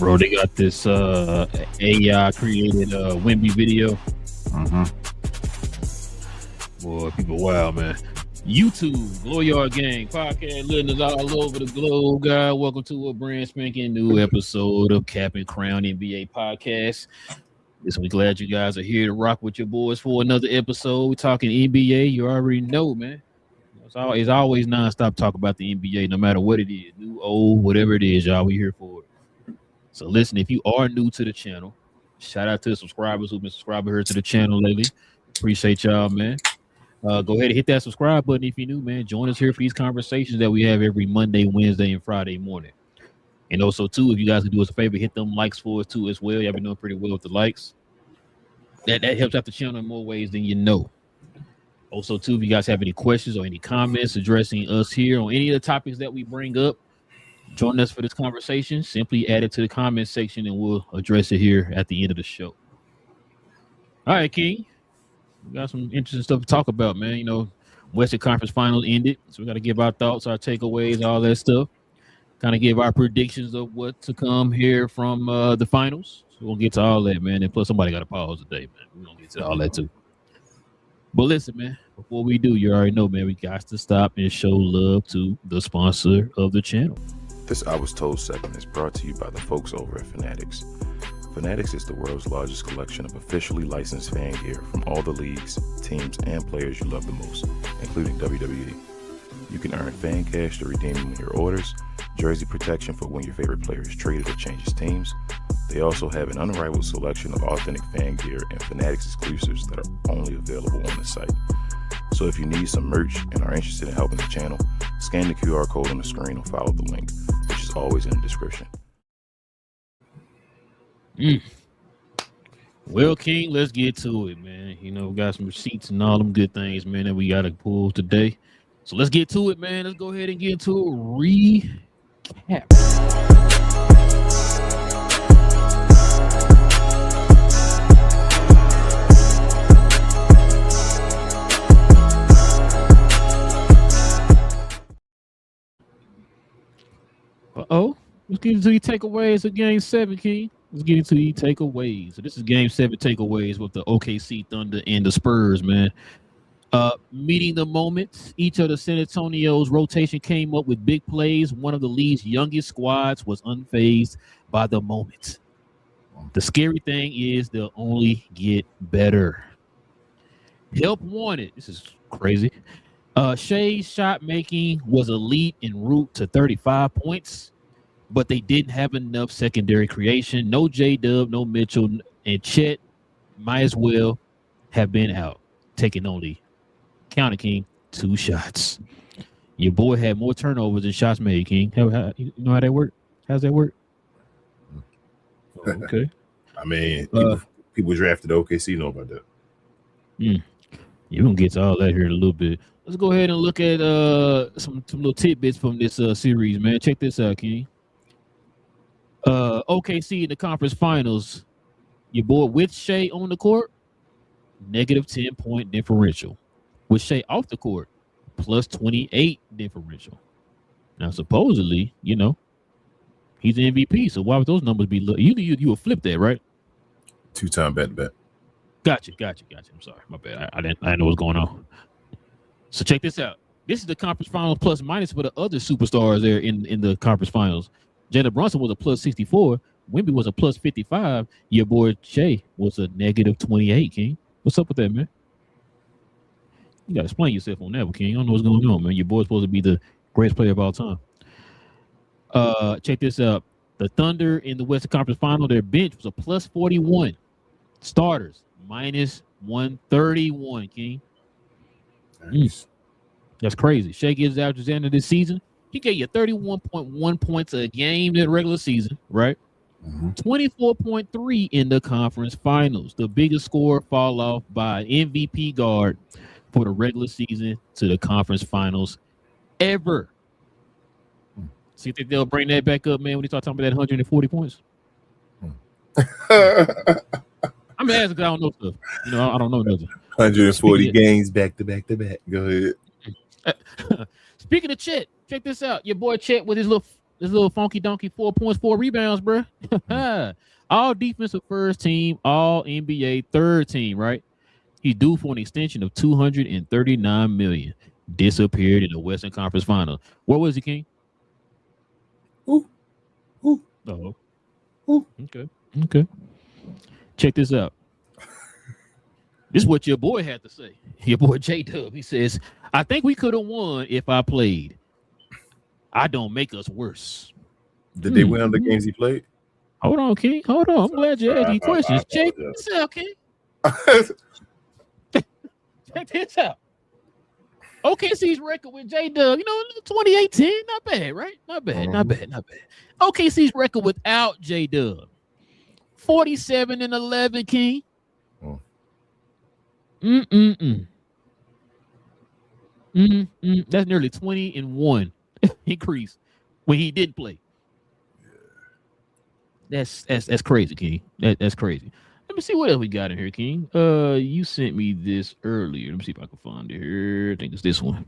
Bro, they got this AI created Wimby video. Boy, people wild, man. YouTube, GloYard Gang, podcast listeners all over the globe, guys. Welcome to a brand spanking new episode of Cap and Crown NBA podcast. We're glad you guys are here to rock with your boys for another episode. We're talking NBA. You already know, man. It's always nonstop talk about the NBA, no matter what it is, new, old, whatever it is, y'all. We here for it. So listen, if you are new to the channel, shout out to the subscribers who've been subscribing here to the channel lately. Appreciate y'all, man. Go ahead and hit that subscribe button if you're new, man. Join us here for these conversations that we have every Monday, Wednesday, and Friday morning. And also, too, if you guys can do us a favor, hit them likes for us, too, as well. Y'all been doing pretty well with the likes. That helps out the channel in more ways than you know. Also, too, if you guys have any questions or any comments addressing us here on any of the topics that we bring up, join us for this conversation. Simply add it to the comment section, and we'll address it here at the end of the show. All right, King. We got some interesting stuff to talk about, man. You know, Western Conference Finals ended, so we got to give our thoughts, our takeaways, all that stuff. Kind of give our predictions of what to come here from the finals. So we'll get to all that, man. And plus, somebody got to pause today, man. We're going to get to all that, too. But listen, man, before we do, you already know, man, we got to stop and show love to the sponsor of the channel. This I Was Told segment is brought to you by the folks over at Fanatics. Fanatics is the world's largest collection of officially licensed fan gear from all the leagues, teams, and players you love the most, including WWE. You can earn fan cash to redeem when your orders, jersey protection for when your favorite player is traded or changes teams. They also have an unrivaled selection of authentic fan gear and Fanatics exclusives that are only available on the site. So if you need some merch and are interested in helping the channel, scan the QR code on the screen or follow the link, which is always in the description. Well, King, let's get to it, man. You know, we got some receipts and all them good things, man, that we got to pull today. So let's get to it, man. Let's go ahead and get into a recap. Let's get into the takeaways of Game 7, King. Let's get into the takeaways. So this is Game 7 takeaways with the OKC Thunder and the Spurs, man. Meeting the moment, each of the San Antonio's rotation came up with big plays. One of the league's youngest squads was unfazed by the moment. The scary thing is they'll only get better. Help wanted. This is crazy. Shea's shot making was elite en route to 35 points, but they didn't have enough secondary creation. No J-Dub, no Mitchell, and Chet might as well have been out, taking only, count it, King, 2 shots. Your boy had more turnovers than shots made, King. You know how that work? How's that work? Oh, okay. I mean, people drafted OKC know about that. You're going to get to all that here in a little bit. Let's go ahead and look at some little tidbits from this series, man. Check this out, King. OKC in the conference finals, your boy with Shea on the court, negative 10-point differential. With Shea off the court, plus 28 differential. Now, supposedly, you know, he's an MVP, so why would those numbers be low? You would flip that, right? 2-time back-to-back. Gotcha. I'm sorry, my bad. I didn't know what's going on. So check this out. This is the conference finals plus minus for the other superstars there in the conference finals. Jalen Brunson was a plus 64. Wemby was a plus 55. Your boy Shea was a negative 28, King. What's up with that, man? You got to explain yourself on that one, King. I don't know what's going on, man. Your boy's supposed to be the greatest player of all time. Check this out. The Thunder in the Western Conference Final, their bench was a plus 41. Starters, minus 131, King. Nice. That's crazy. Shea gives out at the end of this season. He gave you 31.1 points a game in the regular season, right? 24.3 in the conference finals. The biggest score fall off by MVP guard for the regular season to the conference finals ever. So you think they'll bring that back up, man, when they start talking about that 140 points? I'm asking because I don't know stuff. You know, I don't know nothing. 140 games back to back to back. Go ahead. Speaking of Chet, check this out. Your boy Chet with his little This little funky donkey 4 points, 4 rebounds, bro. All defensive first team, all NBA third team, right? He's due for an extension of $239 million. Disappeared in the Western Conference Finals. Where was he, King? Ooh. Oh. Ooh. Okay. Check this out. This is what your boy had to say. Your boy J-Dub. He says, I think we could have won if I played. I don't make us worse. Did they win on the games he played? Hold on, King. Hold on. I'm glad you're asking questions. Check this out, King. Check this out. OKC's record with J-Dub, 2018, not bad, right? Not bad. OKC's record without J-Dub, 47-11, King. That's nearly 20-1 increase when he didn't play. That's crazy, King. That's crazy. Let me see what else we got in here, King. You sent me this earlier. Let me see if I can find it here. I think it's this one.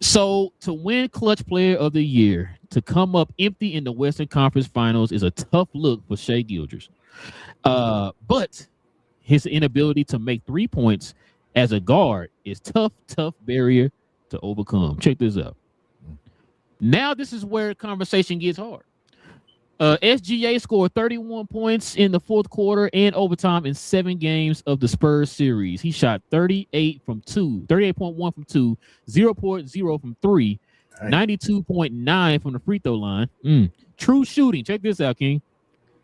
So to win Clutch Player of the Year, to come up empty in the Western Conference Finals is a tough look for Shai Gilgeous. But his inability to make 3 points as a guard is tough barrier to overcome. Check this out. Now this is where the conversation gets hard. SGA scored 31 points in the fourth quarter and overtime in 7 games of the Spurs series. He shot 38.1 from 2, 0.0 from 3, 92.9 from the free throw line. True shooting, check this out, King.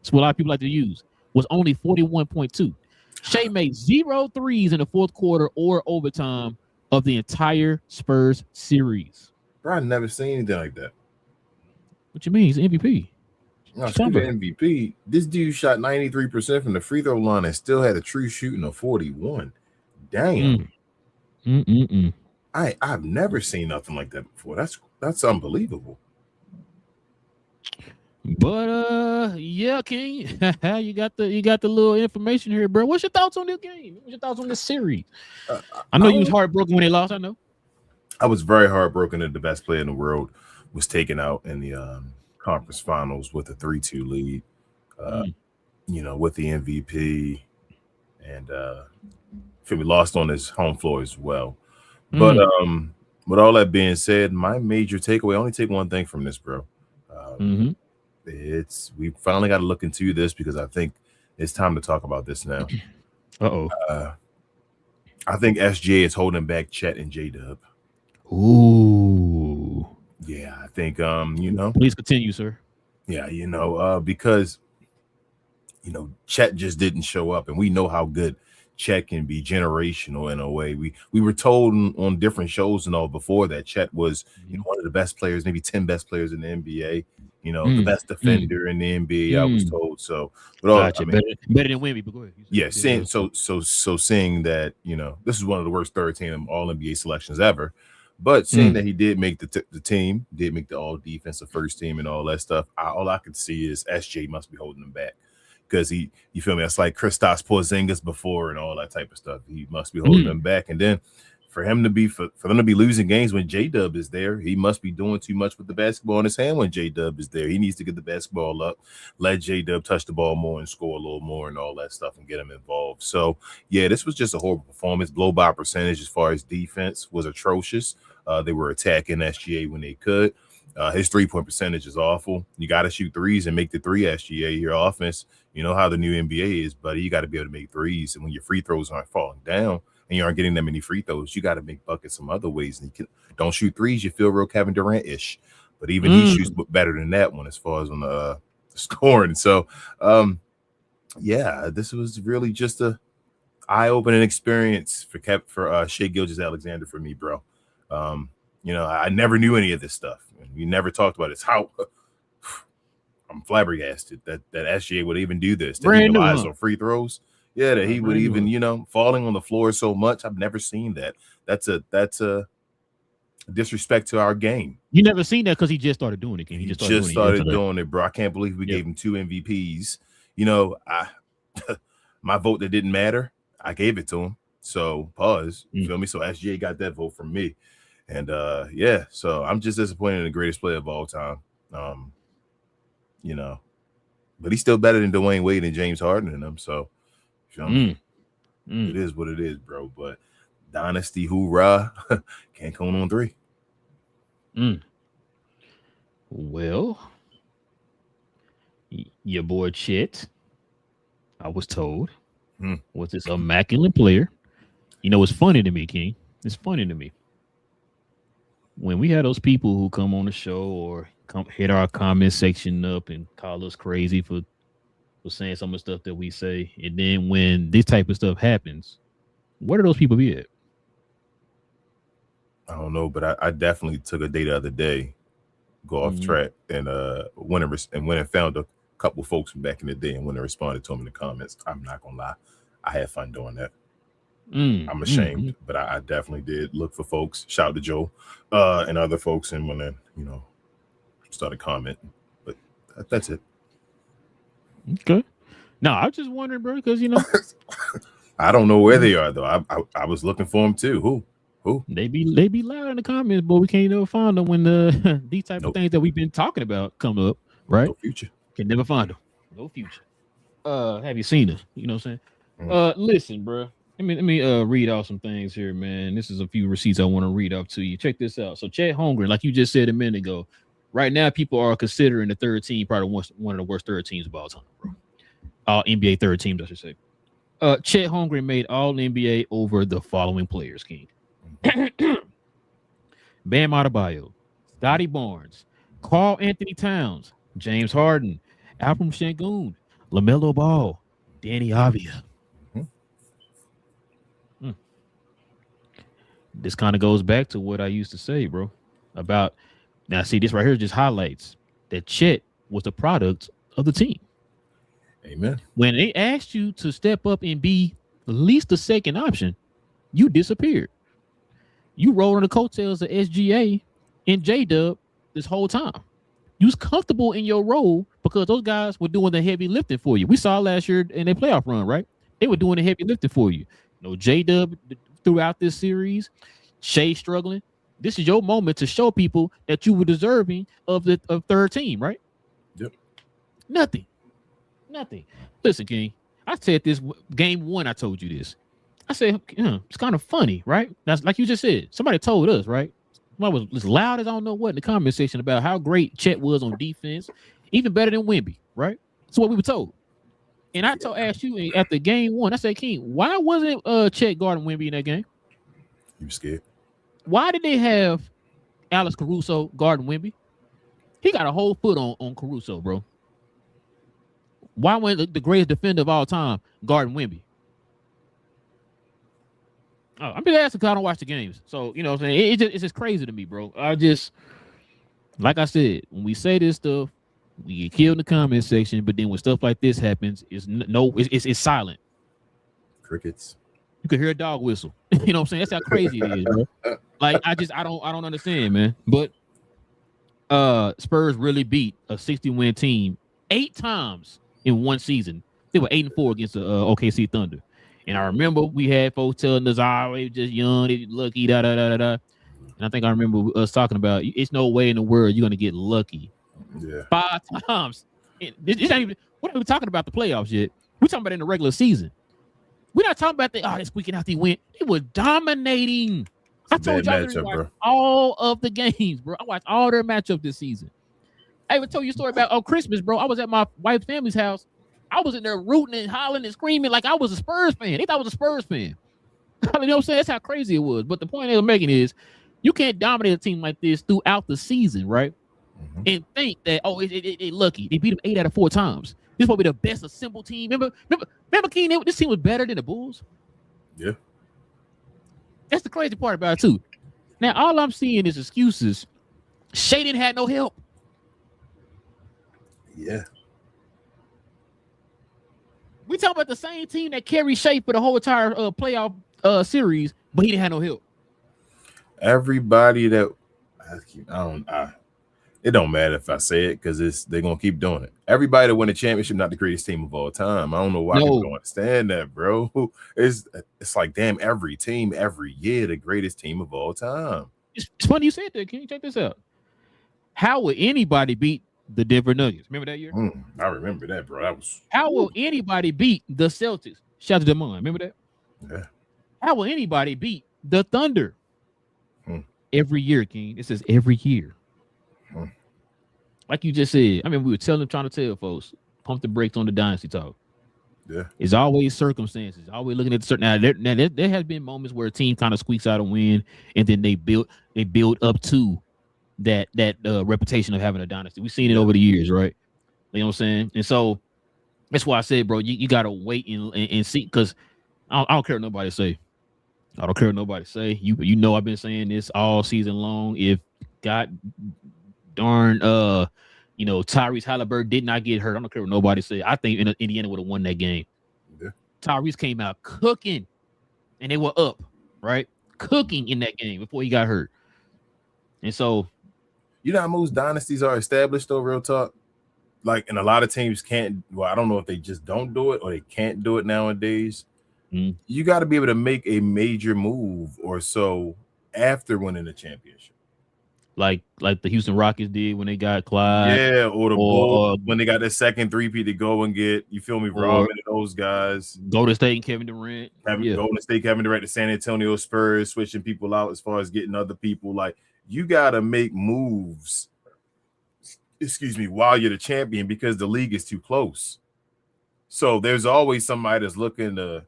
It's what a lot of people like to use, was only 41.2. Shai made 0 threes in the fourth quarter or overtime of the entire Spurs series. Bro, I never seen anything like that. What you mean? He's MVP. No, MVP. This dude shot 93% from the free throw line and still had a true shooting of 41. Damn. I've never seen nothing like that before. That's unbelievable. But yeah, King, you got the little information here, bro. What's your thoughts on this game? What's your thoughts on this series? I know you was heartbroken when they lost. I know. I was very heartbroken that the best player in the world was taken out in the conference finals with a 3-2 lead. With the MVP, and we lost on his home floor as well. But with all that being said, my major takeaway, I only take one thing from this, bro. We finally got to look into this because I think it's time to talk about this now. I think SGA is holding back Chet and J-Dub. Ooh. Yeah, I think Please continue, sir. Yeah, because Chet just didn't show up, and we know how good Chet can be, generational in a way. We were told on different shows and all before that Chet was one of the best players, maybe 10 best players in the NBA. The best defender in the NBA. I was told so. But gotcha. Better than Wemby. But go ahead. Yeah, seeing that this is one of the worst third team All NBA selections ever. But seeing that he did make the team, did make the all defensive first team and all that stuff, all I could see is SJ must be holding him back because you feel me? That's like Kristaps Porzingis before and all that type of stuff. He must be holding him back, and then for them to be losing games when J-Dub is there, he must be doing too much with the basketball in his hand when J-Dub is there. He needs to get the basketball up, let J-Dub touch the ball more and score a little more and all that stuff and get him involved. So yeah, this was just a horrible performance. Blow by percentage as far as defense was atrocious. They were attacking SGA when they could. His 3-point percentage is awful. You got to shoot threes and make the three, SGA. Your offense, you know how the new NBA is, buddy. You got to be able to make threes. And when your free throws aren't falling down and you aren't getting that many free throws, you got to make buckets some other ways. And don't shoot threes, you feel real Kevin Durant-ish. But even he shoots better than that one as far as on the scoring. So, this was really just a eye-opening experience for Shai Gilgeous-Alexander for me, bro. I never knew any of this stuff. We never talked about it. It's how I'm flabbergasted that SGA would even do this. That he relies on free throws. Yeah, that he would even, falling on the floor so much. I've never seen that. That's a disrespect to our game. You never seen that because he just started doing it. He just started doing it, bro. I can't believe we gave him 2 MVPs. My vote that didn't matter, I gave it to him. So pause. You feel me? So SGA got that vote from me. And yeah, so I'm just disappointed in the greatest player of all time. You know, but he's still better than Dwayne Wade and James Harden and them. So it is what it is, bro. But dynasty hoorah, can't count on 3. Well, your boy Chet, I was told, was this immaculate player. You know, it's funny to me, King. It's funny to me. When we had those people who come on the show or come hit our comment section up and call us crazy for saying some of the stuff that we say, and then when this type of stuff happens, where do those people be at? I don't know, but I definitely took a day the other day, go off track, and went and found a couple folks from back in the day, and when they responded to them in the comments, I'm not gonna lie, I had fun doing that. I'm ashamed, but I definitely did look for folks. Shout out to Joe and other folks, and when they, started commenting. But that's it. Okay. No, I was just wondering, bro, because I don't know where they are though. I was looking for them too. Who? They be loud in the comments, but we can't ever find them when these type of things that we've been talking about come up, right? No future. Can never find them. No future. Have you seen us? You know what I'm saying? Listen, bro. Let me read out some things here, man. This is a few receipts I want to read off to you. Check this out. So Chet Holmgren, like you just said a minute ago, right now people are considering the third team probably one of the worst third teams of all time, bro. All NBA third teams, I should say. Chet Holmgren made all NBA over the following players, King. Bam Adebayo, Scotty Barnes, Karl Anthony Towns, James Harden, Alfred Sengun, LaMelo Ball, Danny Avdia. This kind of goes back to what I used to say, bro, about now. See, this right here just highlights that Chet was the product of the team. Amen. When they asked you to step up and be at least the second option, you disappeared. You rolled on the coattails of SGA and J-Dub this whole time. You was comfortable in your role because those guys were doing the heavy lifting for you. We saw last year in their playoff run, right? They were doing the heavy lifting for you. J-Dub throughout this series, Shea struggling. This is your moment to show people that you were deserving of third team, right? Yep. Nothing. Listen, King, I said this game 1. I told you this. I said, it's kind of funny, right? That's like you just said. Somebody told us, right? Somebody was as loud as I don't know what in the comment section about how great Chet was on defense, even better than Wemby, right? That's what we were told. And I asked you after game 1, I said, King, why wasn't Chet guarding Wemby in that game? You were scared. Why did they have Alex Caruso guarding Wemby? He got a whole foot on Caruso, bro. Why wasn't the greatest defender of all time guarding Wemby? Oh, I'm just asking because I don't watch the games. So, you know what I'm saying? It's just crazy to me, bro. Like I said, when we say this stuff, we get killed in the comment section, but then when stuff like this happens, it's silent. Crickets. You could hear a dog whistle. You know what I'm saying? That's how crazy it is, bro. Like I don't understand, man. But Spurs really beat a 60-win team 8 times in one season. They were 8-4 against the OKC Thunder. And I remember we had folks telling us, they just young, they lucky, da da da da da. And I think I remember us talking about it's no way in the world you're gonna get lucky. Yeah. 5 times. This ain't even, we're not even talking about the playoffs yet. We're talking about in the regular season. We're not talking about they're squeaking out the win. They were dominating. I told y'all to watch all of the games, bro. I watched all their matchups this season. I even told you a story about Christmas, bro. I was at my wife's family's house. I was in there rooting and hollering and screaming like I was a Spurs fan. They thought I was a Spurs fan. You know what I'm saying? That's how crazy it was. But the point they're making is you can't dominate a team like this throughout the season, right? Mm-hmm. And think that, they lucky. They beat them 8 out of 4 times. This will be the best assembled team. Remember, King, this team was better than the Bulls? Yeah. That's the crazy part about it, too. Now, all I'm seeing is excuses. Shea didn't have no help. Yeah. We talking about the same team that carried Shea for the whole entire playoff series, but he didn't have no help. Everybody that it don't matter if I say it because they're gonna keep doing it. Everybody that won the championship, not the greatest team of all time. I don't know why people don't understand that, bro. It's like damn every team every year the greatest team of all time. It's funny you said that. Can you check this out? How would anybody beat the Denver Nuggets? Remember that year? I remember that, bro. That was. How will anybody beat the Celtics? Shout out to Demond. Remember that? Yeah. How will anybody beat the Thunder? Hmm. Every year, King. It says every year. Like you just said. I mean, we were trying to tell folks, pump the brakes on the dynasty talk. Yeah. It's always circumstances. Always looking at certain. Now there has been moments where a team kind of squeaks out a win, and then they build up to that reputation of having a dynasty. We've seen it over the years, right? You know what I'm saying? And so that's why I said, bro, you gotta wait and see, because I don't care what nobody say. I don't care what nobody say. You know I've been saying this all season long. If God darn Tyrese Halliburton did not get hurt, I don't care what nobody say. I think Indiana would have won that game. Yeah. Tyrese came out cooking, and they were up, right? Cooking in that game before he got hurt. And so, you know how most dynasties are established, though, real talk? Like, and a lot of teams can't. Well, I don't know if they just don't do it or they can't do it nowadays. You got to be able to make a major move or so after winning the championship. Like the Houston Rockets did when they got Clyde. Yeah, or the Bulls when they got their second three-peat to go and get, you feel me, Robin and those guys. Golden State and Kevin Durant. Golden State, Kevin Durant, the San Antonio Spurs, switching people out as far as getting other people. Like, you got to make moves, while you're the champion, because the league is too close. So there's always somebody that's looking to,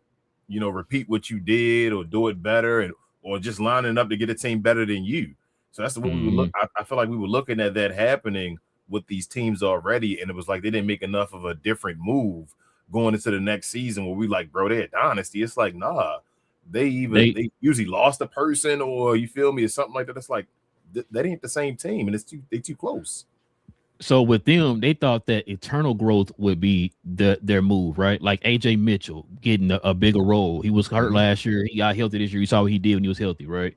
repeat what you did or do it better, or just lining up to get a team better than you. So that's what we would look. I feel like we were looking at that happening with these teams already, and it was like they didn't make enough of a different move going into the next season where we like, bro, they're a dynasty. It's like, nah, they usually lost a person, or you feel me, or something like that. It's like that ain't the same team, and they too close. So with them, they thought that eternal growth would be their move, right? Like AJ Mitchell getting a bigger role. He was hurt last year. He got healthy this year. You saw what he did when he was healthy, right?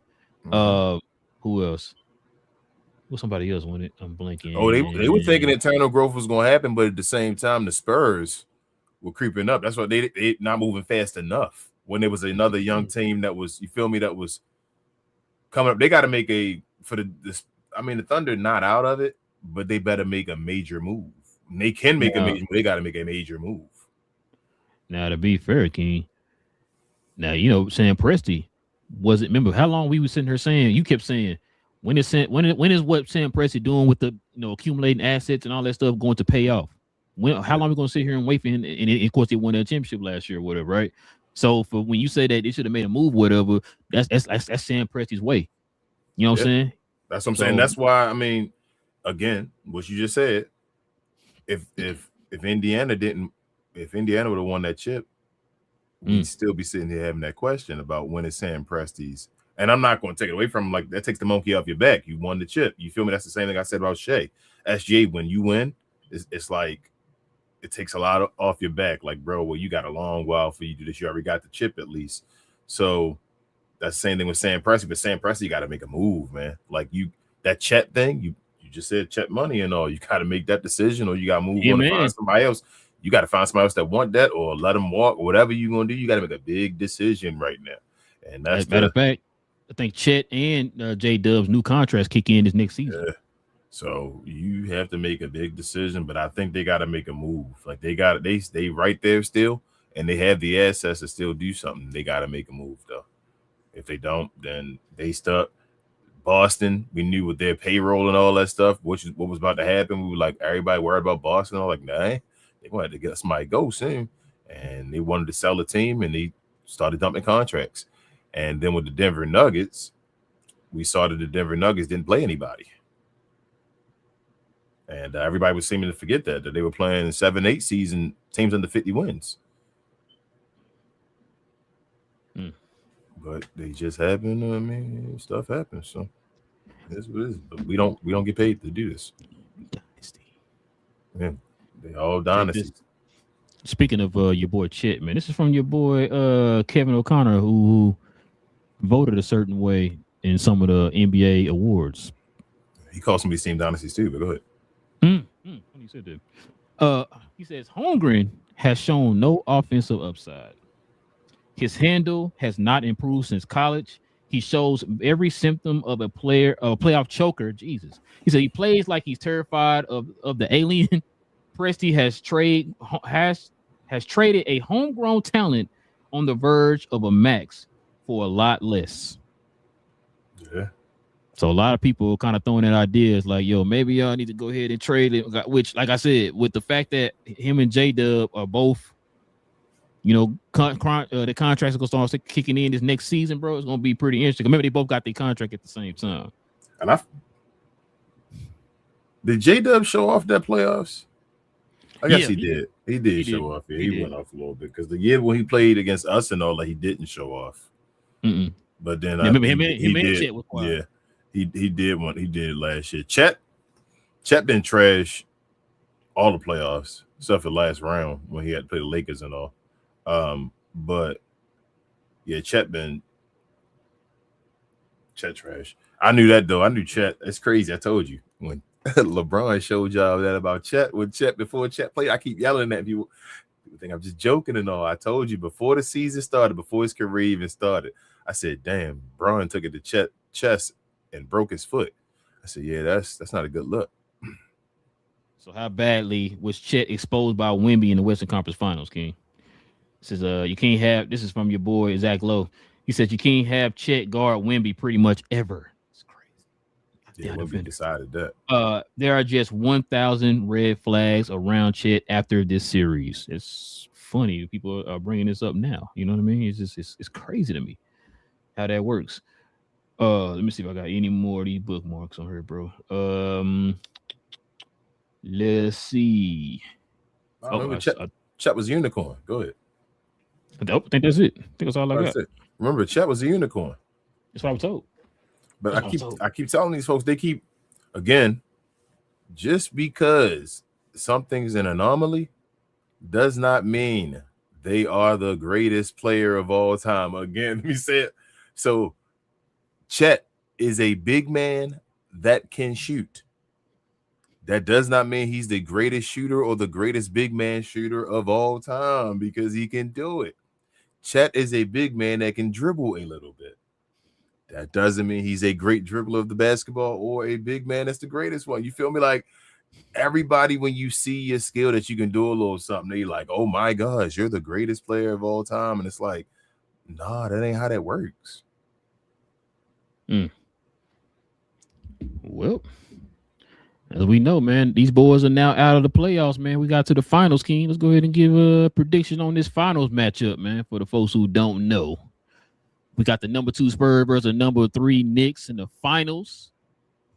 Who else? Well, somebody else won it. I'm blanking. Oh, they were thinking eternal growth was going to happen, but at the same time, the Spurs were creeping up. That's why they not moving fast enough. When there was another young team that was, you feel me, that was coming up. They got to make the Thunder not out of it, but they better make a major move. And they can make a major move. They got to make a major move. Now, to be fair, King, now, Sam Presti wasn't, remember how long we were sitting here saying, you kept saying, when is what Sam Presti doing with the, accumulating assets and all that stuff going to pay off? How long are we going to sit here and wait for him? And of course, they won that championship last year or whatever, right? So for when you say that they should have made a move, whatever, that's Sam Presti's way. You know what I'm saying? That's what I'm saying. That's why, again, what you just said, if Indiana would have won that chip, we'd still be sitting here having that question about when is Sam Presti's. And I'm not going to take it away from him. Like, that takes the monkey off your back. You won the chip. You feel me? That's the same thing I said about Shea. SGA, when you win, it's like it takes a lot off your back. Like, bro, well, you got a long while for you to do this. You already got the chip at least. So that's the same thing with Sam Presti. But Sam Presti got to make a move, man. Like, that Chet thing, you just said Chet money and all. You got to make that decision, or you got to move on and find somebody else. You got to find somebody else that want that, or let them walk, or whatever you're going to do. You got to make a big decision right now. And that's matter of fact, I think Chet and J Dub's new contracts kick in this next season. Yeah. So you have to make a big decision, but I think they got to make a move. Like, they right there still, and they have the assets to still do something. They got to make a move though. If they don't, then they stuck. Boston, we knew with their payroll and all that stuff, what was about to happen. We were like, everybody worried about Boston. I'm like, nah, they wanted to get somebody go soon, and they wanted to sell the team, and they started dumping contracts. And then with the Denver Nuggets, we saw that the Denver Nuggets didn't play anybody. And everybody was seeming to forget that they were playing 7-8 season teams under 50 wins. But they just happen. Stuff happens. So that's what it is. But we don't get paid to do this. Dynasty. Yeah, they all dynasties. Speaking of your boy Chet, man, this is from your boy Kevin O'Connor, who voted a certain way in some of the NBA awards. He calls some of these team dynasties too, but go ahead. He said that. He says Holmgren has shown no offensive upside. His handle has not improved since college. he shows every symptom of a playoff choker. Jesus. He said he plays like he's terrified of the alien. Presti has traded a homegrown talent on the verge of a max for a lot less. Yeah. So a lot of people kind of throwing in ideas like, yo, maybe y'all need to go ahead and trade it. Which, like I said, with the fact that him and J-Dub are both, you know, the contracts are going to start kicking in this next season, bro. It's going to be pretty interesting. Remember, they both got their contract at the same time. And did J-Dub show off that playoffs? I guess he did. He did show off. Yeah, he went off a little bit because the year when he played against us and all that, he didn't show off. Mm-mm. But then he did. Chet was yeah, he did he did last year. Chet been trash all the playoffs except for last round when he had to play the Lakers and all. But yeah, Chet trash. I knew that though. I knew Chet. It's crazy. I told you when LeBron showed y'all that about Chet. With Chet before Chet played, I keep yelling at people. People think I'm just joking and all. I told you before the season started, before his career even started, I said, "Damn, Bron took it to Chet's chest and broke his foot." I said, "Yeah, that's not a good look." So how badly was Chet exposed by Wemby in the Western Conference Finals, King? This is you can't have. This is from your boy Zach Lowe. He said you can't have Chet guard Wemby pretty much ever. It's crazy. Yeah, Wemby decided that. There are just 1,000 red flags around Chet after this series. It's funny people are bringing this up now. You know what I mean? It's just it's crazy to me how that works. Let me see if I got any more of these bookmarks on here, bro. Let's see. Chet was a unicorn. Go ahead. I think that's it. I think that's all I got. Remember, Chet was a unicorn. That's what I was told. But I keep telling these folks, they keep, again, just because something's an anomaly does not mean they are the greatest player of all time. Again, let me say it. So Chet is a big man that can shoot. That does not mean he's the greatest shooter or the greatest big man shooter of all time because he can do it. Chet is a big man that can dribble a little bit. That doesn't mean he's a great dribbler of the basketball or a big man that's the greatest one. You feel me? Like everybody, when you see your skill that you can do a little something, they like, oh my gosh, you're the greatest player of all time. And it's like, nah, that ain't how that works. Well, as we know, man, these boys are now out of the playoffs, man. We got to the finals, King. Let's go ahead and give a prediction on this finals matchup, man, for the folks who don't know. We got the number 2 Spurs versus the number 3 Knicks in the finals.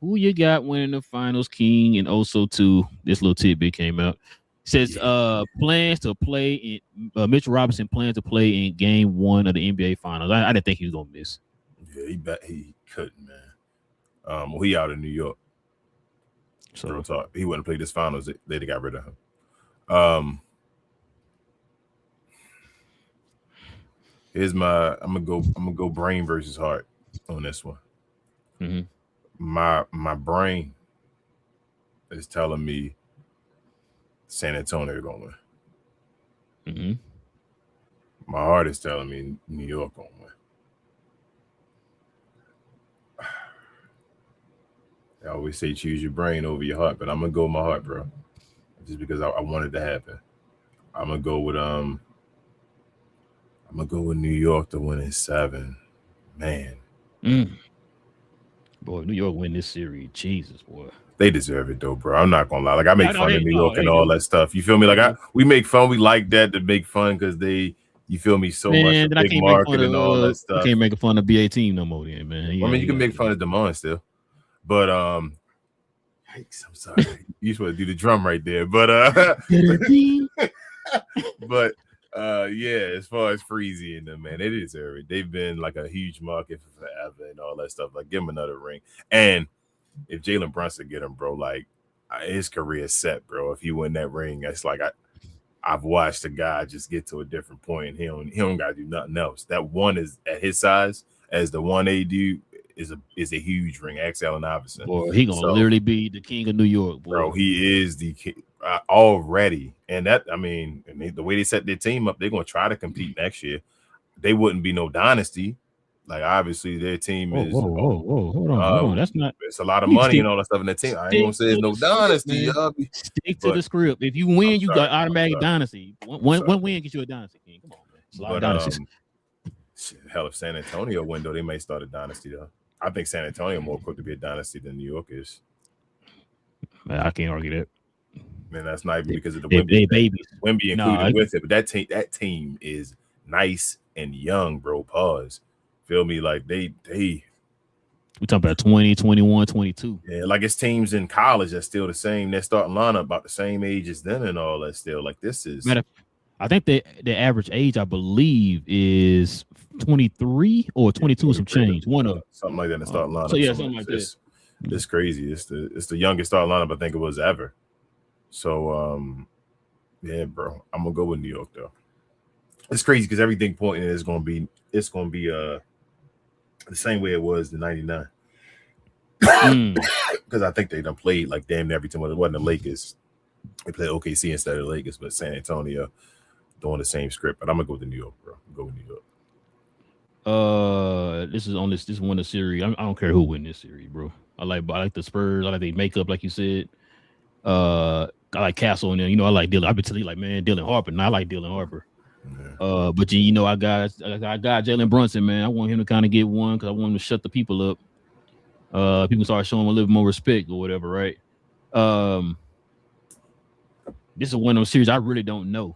Who you got winning the finals, King? And also, too, this little tidbit came out. It says plans to play in Mitchell Robinson plans to play in game 1 of the NBA finals. I didn't think he was gonna miss. Yeah, he couldn't, man. Well, he out in New York. So he wouldn't play this finals. They got rid of him. Here's I'm gonna go brain versus heart on this one. Mm-hmm. My brain is telling me San Antonio gonna win. Mm-hmm. My heart is telling me New York gonna win. I always say choose your brain over your heart, but I'm gonna go with my heart, bro. Just because I want it to happen. I'm gonna go with New York to win in 7. Man. Boy, New York win this series. Jesus, boy. They deserve it though, bro. I'm not gonna lie. Like I make fun of New York and all that stuff. You feel me? Like we make fun. We like that to make fun because you feel me so much. Big market and all that stuff. I can't make fun of BA team no more, then, man. I mean, you can make fun of Damon still. But yikes, I'm sorry. You supposed to do the drum right there. But yeah, as far as Freezy and them, man, they deserve it. They've been like a huge market for forever and all that stuff. Like, give him another ring. And if Jalen Brunson get him, bro, like his career is set, bro. If he win that ring, it's like I've watched a guy just get to a different point, and he don't gotta do nothing else. That one is at his size as the 1A dude. Is a huge ring. Ask Allen Iverson. Boy, he gonna literally be the king of New York, boy. Bro. He is the king already, and that the way they set their team up, they're gonna try to compete next year. They wouldn't be no dynasty Like obviously their team is whoa, hold on. That's not. It's a lot of money and all that stuff in the team. I ain't gonna say it's no dynasty, Stick to the script. If you win, you got automatic dynasty. One win gets you a dynasty, King. Come on, man. It's a lot of dynasties. Hell, if San Antonio win, though, they may start a dynasty, though. I think San Antonio more equipped to be a dynasty than New York is. Man, I can't argue that. Man, that's not even because of the Wemby included with it, but that team is nice and young, bro. Pause. Feel me? Like they we talking about 20, 21, 22. Yeah, like it's teams in college that's still the same. They're starting lineup about the same age as them and all that still. Like this is I think the average age, I believe, is 23 or 22 some change. One of something like that in the starting lineup. So yeah, something like this. It's crazy. It's the youngest starting lineup I think it was ever. So yeah, bro. I'm gonna go with New York though. It's crazy because everything pointing is gonna be the same way it was in '99. Because I think they done played like damn every time. It wasn't the Lakers. They played OKC instead of the Lakers, but San Antonio doing the same script. But I'm gonna go with New York, bro. Go with New York. This is one of the series. I don't care who win this series, bro. I like the Spurs. I like their makeup, like you said. I like Castle and then I like Dylan. I've been telling you like Dylan Harper. And I like Dylan Harper. Yeah. But I got Jalen Brunson, man. I want him to kind of get one because I want him to shut the people up. People start showing him a little more respect or whatever, right? This is one of those series I really don't know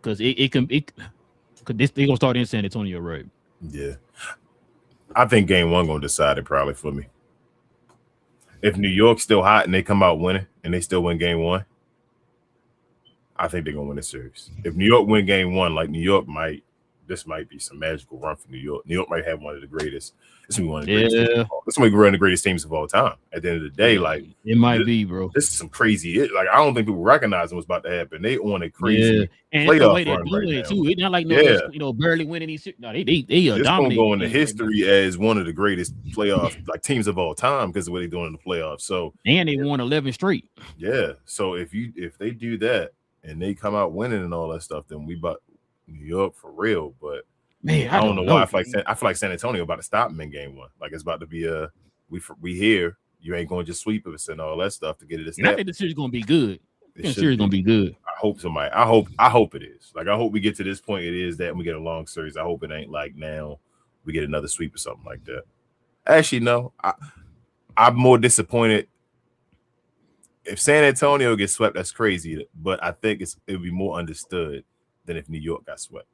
because they're gonna start in San Antonio, right? Yeah, I think game one gonna decide it probably for me. If New York's still hot and they come out winning and they still win game one, I think they're gonna win the series. If New York win game one, like this might be some magical run for New York. New York might have one of the greatest. This is one of the greatest. This might be one of the greatest teams of all time. At the end of the day, like it might be, bro. This is some crazy. Like I don't think people recognize what's about to happen. They on a crazy playoff run right now. Too. It's not like barely winning these. No, they this gonna go into history as one of the greatest playoff like teams of all time because of what they're doing in the playoffs. So and they won 11 straight. Yeah. So if they do that and they come out winning and all that stuff, then we about New York for real. But man, I don't know why. I feel like San Antonio about to stop them in game one. Like it's about to be we here. You ain't going to just sweep us and all that stuff to get it. I think the series gonna be good. The series gonna be good. I hope somebody. I hope it is. Like I hope we get to this point. It is that and we get a long series. I hope it ain't like now we get another sweep or something like that. Actually, no. I'm more disappointed if San Antonio gets swept. That's crazy, but I think it'll be more understood than if New York got swept.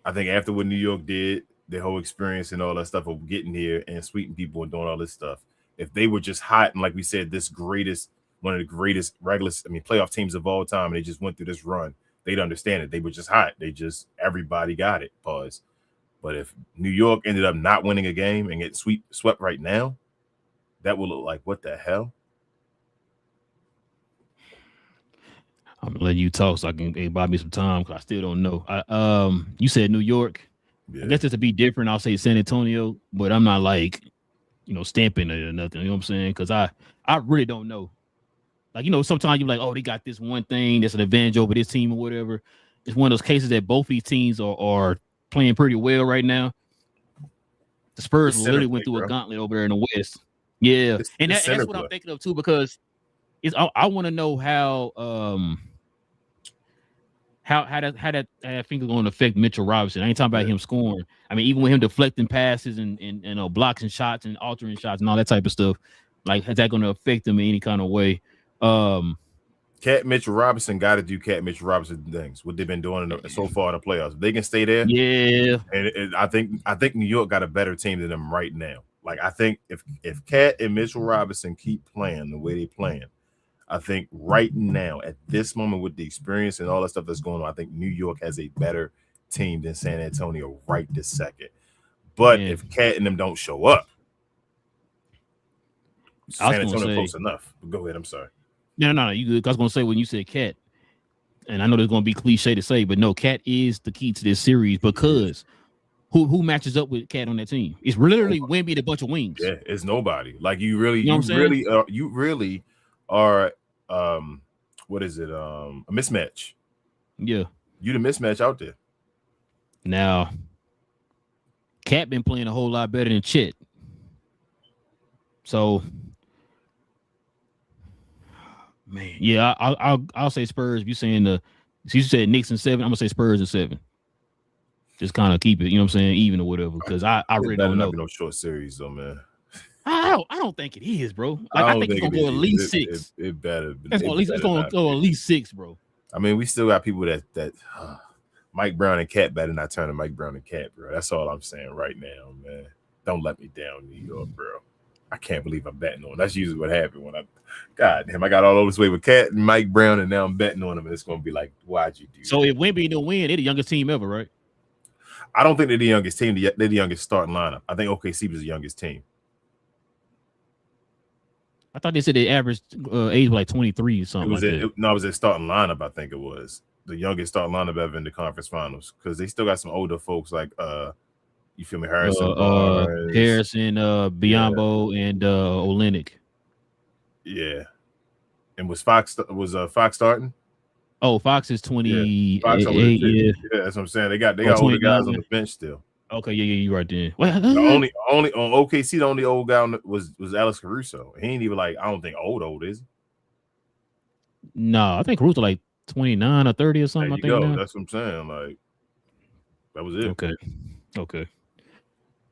I think after what New York did, their whole experience and all that stuff of getting here and sweeping people and doing all this stuff, if they were just hot and like we said, one of the greatest playoff teams of all time, and they just went through this run, they'd understand it. They were just hot. Everybody got it. Pause. But if New York ended up not winning a game and get swept right now, that would look like what the hell? I'm gonna let you talk so I can buy me some time because I still don't know. You said New York. Yeah. I guess it's to be different. I'll say San Antonio, but I'm not like, stamping it or nothing. You know what I'm saying? Because I really don't know. Like, sometimes you're like, oh, they got this one thing that's an advantage over this team or whatever. It's one of those cases that both these teams are playing pretty well right now. The Spurs literally went through a gauntlet over there in the West. Yeah, that's what I'm thinking of too because I want to know how that I think is going to affect Mitchell Robinson. I ain't talking about him scoring. I mean, even with him deflecting passes and blocks and shots and altering shots and all that type of stuff, like is that going to affect him in any kind of way? Cat Mitchell Robinson got to do Cat Mitchell Robinson things. What they've been doing so far in the playoffs. If they can stay there. Yeah, and I think New York got a better team than them right now. Like I think if Cat and Mitchell Robinson keep playing the way they playing, I think right now, at this moment, with the experience and all that stuff that's going on, I think New York has a better team than San Antonio right this second. But if Cat and them don't show up, San Antonio close enough. Go ahead. I'm sorry. No, you good. I was going to say when you said Cat, and I know there's going to be cliche to say, but no, Cat is the key to this series because who matches up with Cat on that team? It's literally Wemby and a bunch of wings. Yeah, it's nobody. Like you really are what is it? A mismatch. Yeah. You the mismatch out there. Now, Cat been playing a whole lot better than Chet. So, man, yeah, I'll say Spurs. You saying you said Knicks in 7. I'm gonna say Spurs in 7. Just kind of keep it, you know what I'm saying, even or whatever. Because I really don't know. Not be no short series though, man. I don't think it is, bro. Like I think it's gonna go at least 6. It better. It's gonna go at least 6, bro. I mean, we still got people that Mike Brown and Cat better not turn to Mike Brown and Cat, bro. That's all I'm saying right now, man. Don't let me down, New York, bro. I can't believe I'm betting on. That's usually what happened when God damn, I got all over this way with Cat and Mike Brown, and now I'm betting on them, and it's gonna be like, why'd you do? So if Wemby don't win, they're the youngest team ever, right? I don't think they're the youngest team. They're the youngest starting lineup. I think OKC was the youngest team. I thought they said the average age was like 23 or something. It was their starting lineup. I think it was the youngest starting lineup ever in the conference finals because they still got some older folks like you feel me, Harrison, Biyombo, and Olynyk. Yeah, and was Fox starting? Oh, Fox is 28. Yeah, that's what I'm saying. They got older guys on the bench still. Okay, yeah, you're right there. Well, the only on OKC, the only old guy was Alex Caruso. He ain't even like I don't think old is he? No, I think Caruso like 29 or 30 or something. There you go. That's what I'm saying. Like that was it. Okay.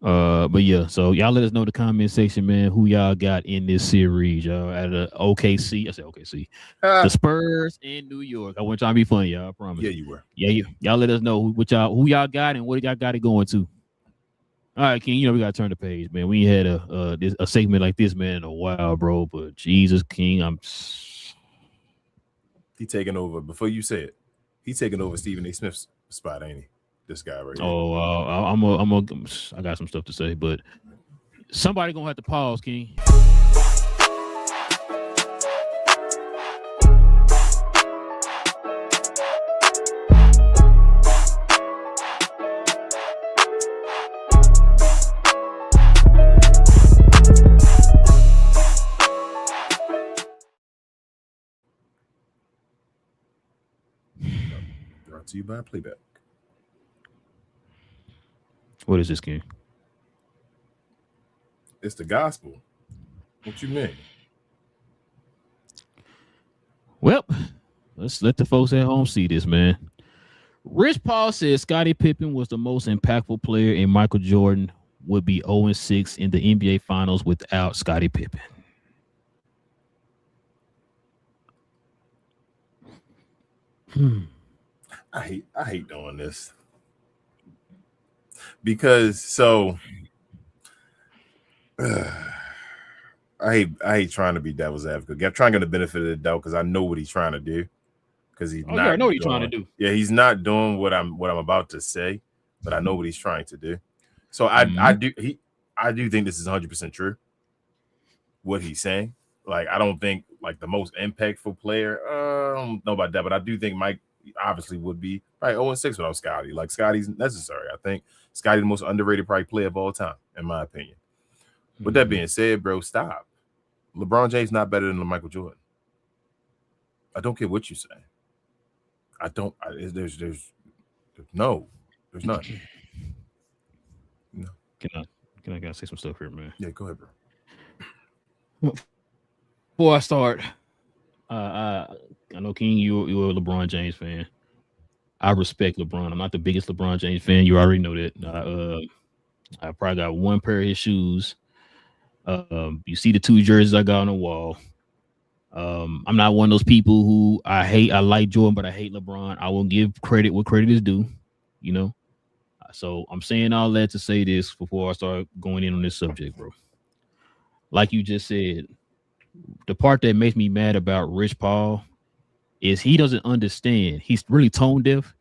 But yeah, so y'all let us know in the comment section, man, who y'all got in this series, y'all. At the OKC, I said OKC, the Spurs in New York. I wasn't trying to be funny, y'all. I promise. Yeah, you were. Yeah, y'all let us know who y'all got and what y'all got it going to. All right, King. You know we gotta turn the page, man. We ain't had a segment like this, man, in a while, bro. But Jesus, King, he taking over. Before you say it, he taking over Stephen A. Smith's spot, ain't he? This guy right here. I got some stuff to say, but somebody gonna have to pause, King. Brought to you by Playback. What is this, King? It's the gospel. What you mean? Well, let's let the folks at home see this, man. Rich Paul says Scottie Pippen was the most impactful player, and Michael Jordan would be 0-6 in the NBA Finals without Scottie Pippen. I hate doing this. Because I hate trying to be devil's advocate. I'm trying to get the benefit of the doubt because I know what he's trying to do. Because he's not. I know what he's trying to do. Yeah, he's not doing what I'm about to say, but I know what he's trying to do. So I do think this is 100% true. What he's saying, like I don't think like the most impactful player. I don't know about that, but I do think Mike obviously would be probably 0-6 without Scottie. Like Scottie's necessary. I think Scottie the most underrated probably player of all time, in my opinion. With that being said, bro, stop. LeBron James not better than Michael Jordan. I don't care what you say. There's none. No. Can I gotta say some stuff here, man? Yeah, go ahead, bro. Before I start, I know King, you're a LeBron James fan. I respect LeBron. I'm not the biggest LeBron James fan. You already know that. I probably got one pair of his shoes. You see the 2 jerseys I got on the wall. I'm not one of those people who I like Jordan, but I hate LeBron. I will give credit what credit is due, you know. So I'm saying all that to say this before I start going in on this subject, bro. Like you just said, the part that makes me mad about Rich Paul is he doesn't understand. He's really tone deaf.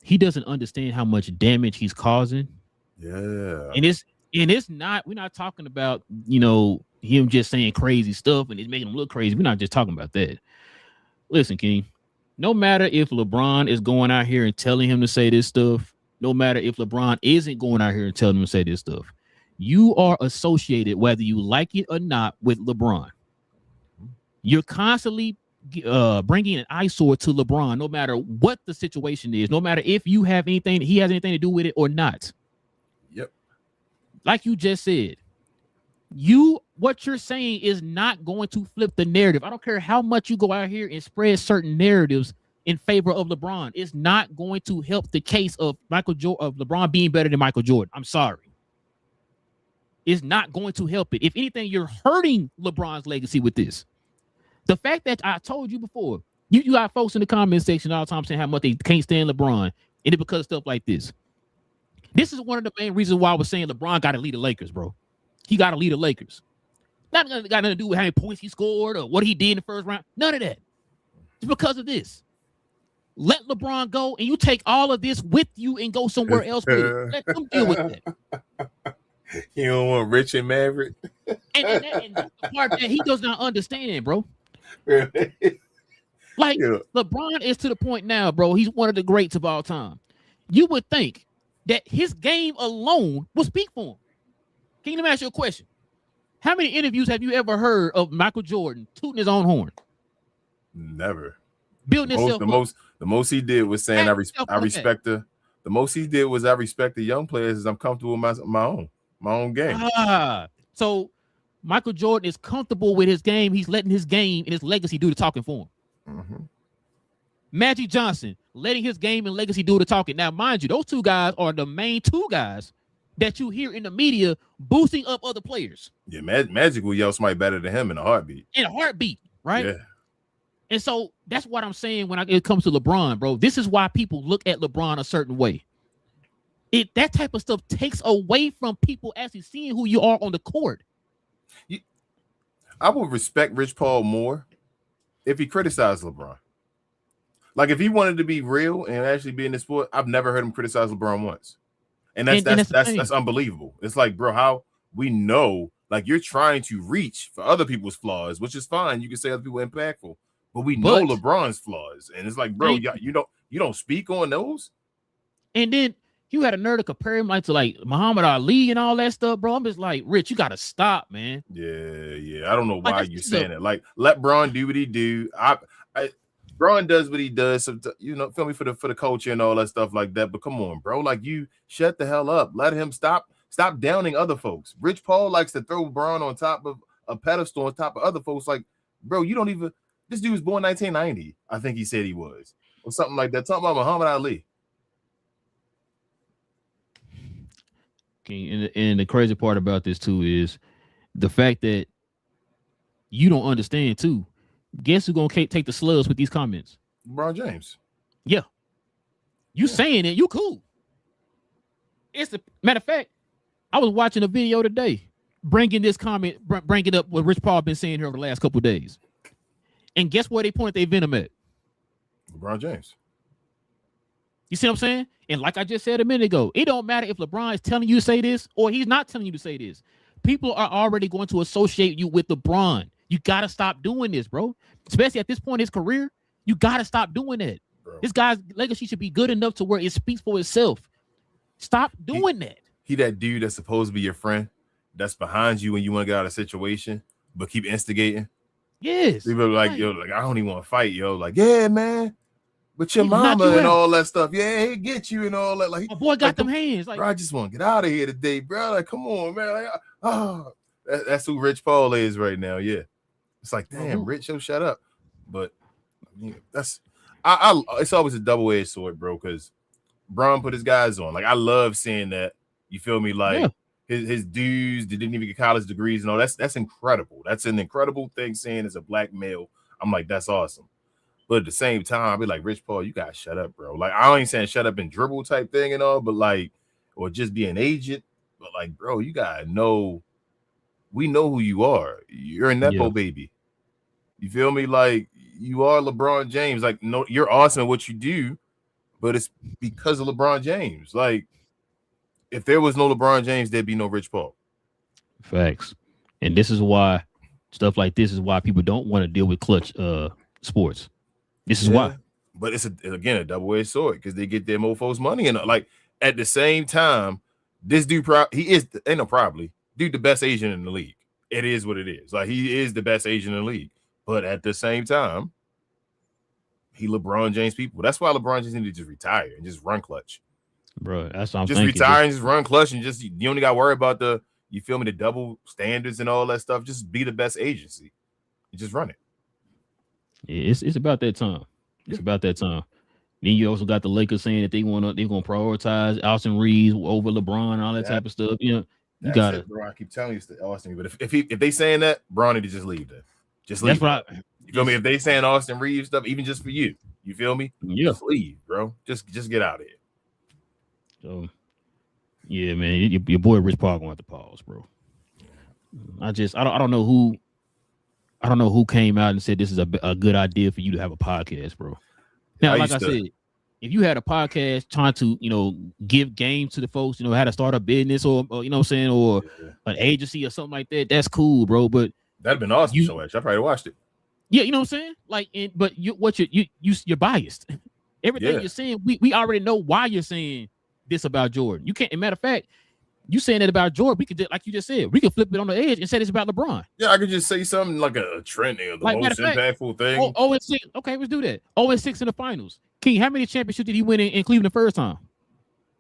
He doesn't understand how much damage he's causing. Yeah. And it's not, we're not talking about, you know, him just saying crazy stuff and it's making him look crazy. We're not just talking about that. Listen, King, no matter if LeBron is going out here and telling him to say this stuff, no matter if LeBron isn't going out here and telling him to say this stuff, you are associated, whether you like it or not, with LeBron. You're constantly bringing an eyesore to LeBron, no matter what the situation is, no matter if you have anything, he has anything to do with it or not. Yep. Like you just said, what you're saying is not going to flip the narrative. I don't care how much you go out here and spread certain narratives in favor of LeBron. It's not going to help the case of LeBron being better than Michael Jordan. I'm sorry. It's not going to help it. If anything, you're hurting LeBron's legacy with this. The fact that I told you before, you got folks in the comment section all the time saying how much they can't stand LeBron, and it's because of stuff like this. This is one of the main reasons why I was saying LeBron got to lead the Lakers, bro. He got to lead the Lakers. Not got nothing to do with how many points he scored or what he did in the first round. None of that. It's because of this. Let LeBron go, and you take all of this with you and go somewhere else with it. Let them deal with that. You don't want Rich and Maverick? And that's the part that he does not understand, bro. Really? Like, Yeah. LeBron is to the point now, bro. He's one of the greats of all time. You would think that his game alone will speak for him. Can you let me ask you a question? How many interviews have you ever heard of Michael Jordan tooting his own horn? Never. Building himself up. The most he did was saying I respect the most he did was I respect the young players as I'm comfortable with my own game. So Michael Jordan is comfortable with his game. He's letting his game and his legacy do the talking for him. Mm-hmm. Magic Johnson letting his game and legacy do the talking. Now, mind you, those two guys are the main two guys that you hear in the media boosting up other players. Yeah, Magic will yell somebody better than him in a heartbeat. In a heartbeat, right? Yeah. And so that's what I'm saying when it comes to LeBron, bro. This is why people look at LeBron a certain way. That type of stuff takes away from people actually seeing who you are on the court. I would respect Rich Paul more if he criticized LeBron. Like if he wanted to be real and actually be in the sport, I've never heard him criticize LeBron once. And that's unbelievable. It's like, bro, how we know like you're trying to reach for other people's flaws, which is fine. You can say other people are impactful, but we know LeBron's flaws. And it's like, bro, you don't speak on those. And then you had a nerd to compare him to Muhammad Ali and all that stuff, bro. I'm just like, Rich, you got to stop, man. Yeah. I don't know why you're saying it. Like, let Bron do what he do. Bron does what he does, so, feel me, for the culture and all that stuff like that. But come on, bro. Like, you shut the hell up. Let him stop downing other folks. Rich Paul likes to throw Bron on top of a pedestal on top of other folks. Like, bro, you don't even. This dude was born 1990. I think he said he was, or something like that. Talking about Muhammad Ali. And the crazy part about this too is the fact that you don't understand too. Guess who's gonna take the slugs with these comments? LeBron James. Yeah, saying it, you cool. It's the matter of fact. I was watching a video today, bringing this comment, bringing up what Rich Paul been saying here over the last couple of days, and guess where they point their venom at? LeBron James. You see what I'm saying? And like I just said a minute ago, it don't matter if LeBron is telling you to say this or he's not telling you to say this. People are already going to associate you with LeBron. You got to stop doing this, bro. Especially at this point in his career, you got to stop doing that. Bro. This guy's legacy should be good enough to where it speaks for itself. Stop doing that. He that dude that's supposed to be your friend, that's behind you when you want to get out of a situation, but keep instigating. Yes. People are like, yo, like, I don't even want to fight, yo. Like, yeah, man. But your mama and all that stuff. Yeah, he get you and all that. Like, my boy got them hands. Like, bro, I just want to get out of here today, bro. Like, come on, man. Like, that's who Rich Paul is right now. Yeah. It's like, damn, Rich, yo, shut up. But I mean, it's always a double-edged sword, bro, because Bron put his guys on. Like, I love seeing that. You feel me? Like his dudes that didn't even get college degrees and all. That's incredible. That's an incredible thing saying as a black male. I'm like, that's awesome. But at the same time, I'll be like, Rich Paul, you gotta shut up, bro. Like, I ain't saying shut up and dribble type thing and all, but like, or just be an agent. But like, bro, you gotta know. We know who you are. You're a Nepo baby. You feel me? Like, you are LeBron James. Like, no, you're awesome at what you do, but it's because of LeBron James. Like, if there was no LeBron James, there'd be no Rich Paul. Facts. And this is why stuff like this is why people don't want to deal with clutch sports. This is why. But it's again a double-edged sword because they get their mofos money and like at the same time, this dude dude the best Asian in the league. It is what it is. Like, he is the best Asian in the league. But at the same time, he LeBron James people. That's why LeBron James need to just retire and just run clutch. Bro, that's what I'm just thinking. Retire and just run clutch and just you only got to worry about the double standards and all that stuff. Just be the best agency and just run it. Yeah, it's about that time. It's about that time. Then you also got the Lakers saying that they're gonna prioritize Austin Reeves over LeBron and all that type of stuff. You got it, bro. I keep telling you it's the Austin Reeves, but if they saying that, Bron need to just leave that. Just leave. You feel me? If they saying Austin Reeves stuff, even just for you feel me? Yeah, just leave, bro. Just get out of here. So, yeah, man, your boy Rich Paul gonna have to pause, bro. I don't know who came out and said this is a good idea for you to have a podcast, bro. Now, like I said, if you had a podcast trying to, give game to the folks, how to start a business or you know what I'm saying, or an agency or something like that, that's cool, bro. But that'd been awesome. So much. I probably watched it. Yeah, you know what I'm saying? Like, but you're biased. Everything you're saying, we already know why you're saying this about Jordan. You can't. As a matter of fact, you saying that about Jordan, we could, like you just said, we could flip it on the edge and say this about LeBron. Yeah, I could just say something like a trending or the most impactful thing. 0-6. Okay, let's do that. 0-6 in the finals. King, how many championships did he win in Cleveland the first time?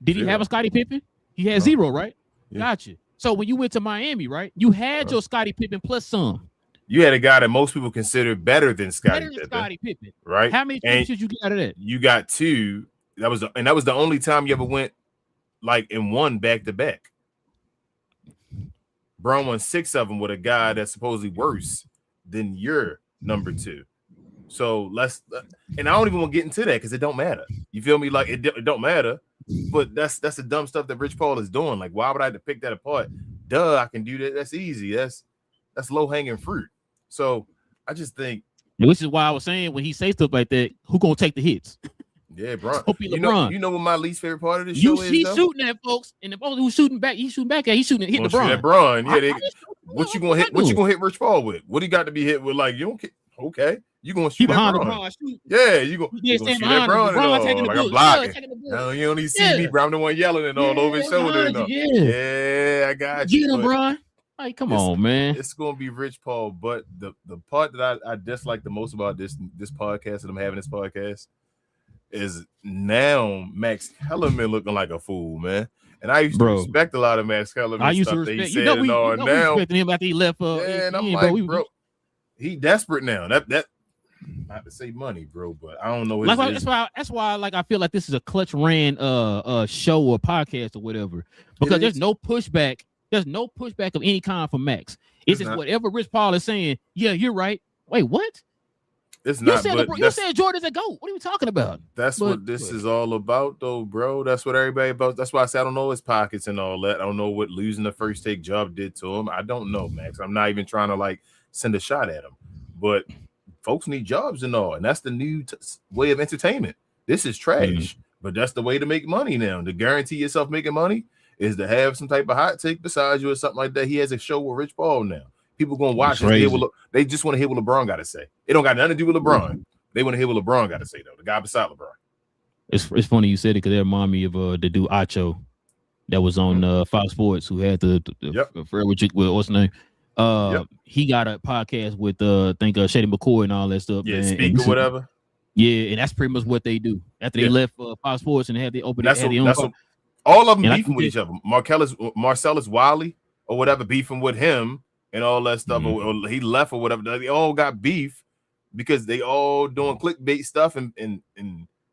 Did he have a Scottie Pippen? He had 0, right? Yeah. Gotcha. So when you went to Miami, right, you had your Scottie Pippen plus some. You had a guy that most people consider better than Scottie Pippen, right? How many championships you got out of that? You got 2. That was the only time you ever went like in one back to back. Bron won 6 of them with a guy that's supposedly worse than your number 2. So and I don't even want to get into that because it don't matter. You feel me? Like it don't matter. But that's the dumb stuff that Rich Paul is doing. Like, why would I have to pick that apart? Duh, I can do that. That's easy. That's low hanging fruit. So I just think, which is why I was saying when he say stuff like that, who gonna take the hits? Yeah, bro. You know what my least favorite part of this show is? He's shooting at folks, and the folks who's shooting back, hitting LeBron. LeBron. Yeah, what you gonna hit? What you gonna hit Rich Paul with? What he got to be hit with? Like, you don't care. Okay, you gonna shoot behind LeBron? Yeah, you gonna shoot at LeBron taking the book. Like I'm blocking. No, you only see me, bro. I'm the one yelling and all over his shoulder. Yeah, I got you. Get him, LeBron. Like, come on, man. It's gonna be Rich Paul, but the part that I dislike the most about this podcast that I'm having this podcast is now Max Kellerman looking like a fool, man. And I used to respect a lot of Max Kellerman. I used to respect. We respected him after he left. And I'm like, bro, he desperate now. That not to say money, bro, but I don't know. That's why like I feel like this is a clutch ran show or podcast or whatever, because there's no pushback. There's no pushback of any kind from Max. It's just whatever Rich Paul is saying. Yeah, you're right. Wait, what? It's not. You said Jordan's a GOAT. What are you talking about? That's what this is all about, though, bro. That's what everybody about. That's why I said I don't know his pockets and all that. I don't know what losing the first take job did to him. I don't know, Max. I'm not even trying to like send a shot at him. But folks need jobs and all, and that's the new way of entertainment. This is trash, but that's the way to make money now. To guarantee yourself making money is to have some type of hot take beside you or something like that. He has a show with Rich Paul now. People going to watch it. They just want to hear what LeBron got to say. It don't got nothing to do with LeBron. They want to hear what LeBron got to say, though. The guy beside LeBron. It's funny you said it because they remind me of the dude Acho that was on Fox Sports who had the what's the name? He got a podcast with I think Shady McCoy and all that stuff. Yeah, Speak or whatever. Yeah, and that's pretty much what they do after they left Fox Sports and had the open. All of them beefing with each other. Marcellus Wiley or whatever beefing with him. And all that stuff, or he left or whatever. They all got beef because they all doing clickbait stuff, and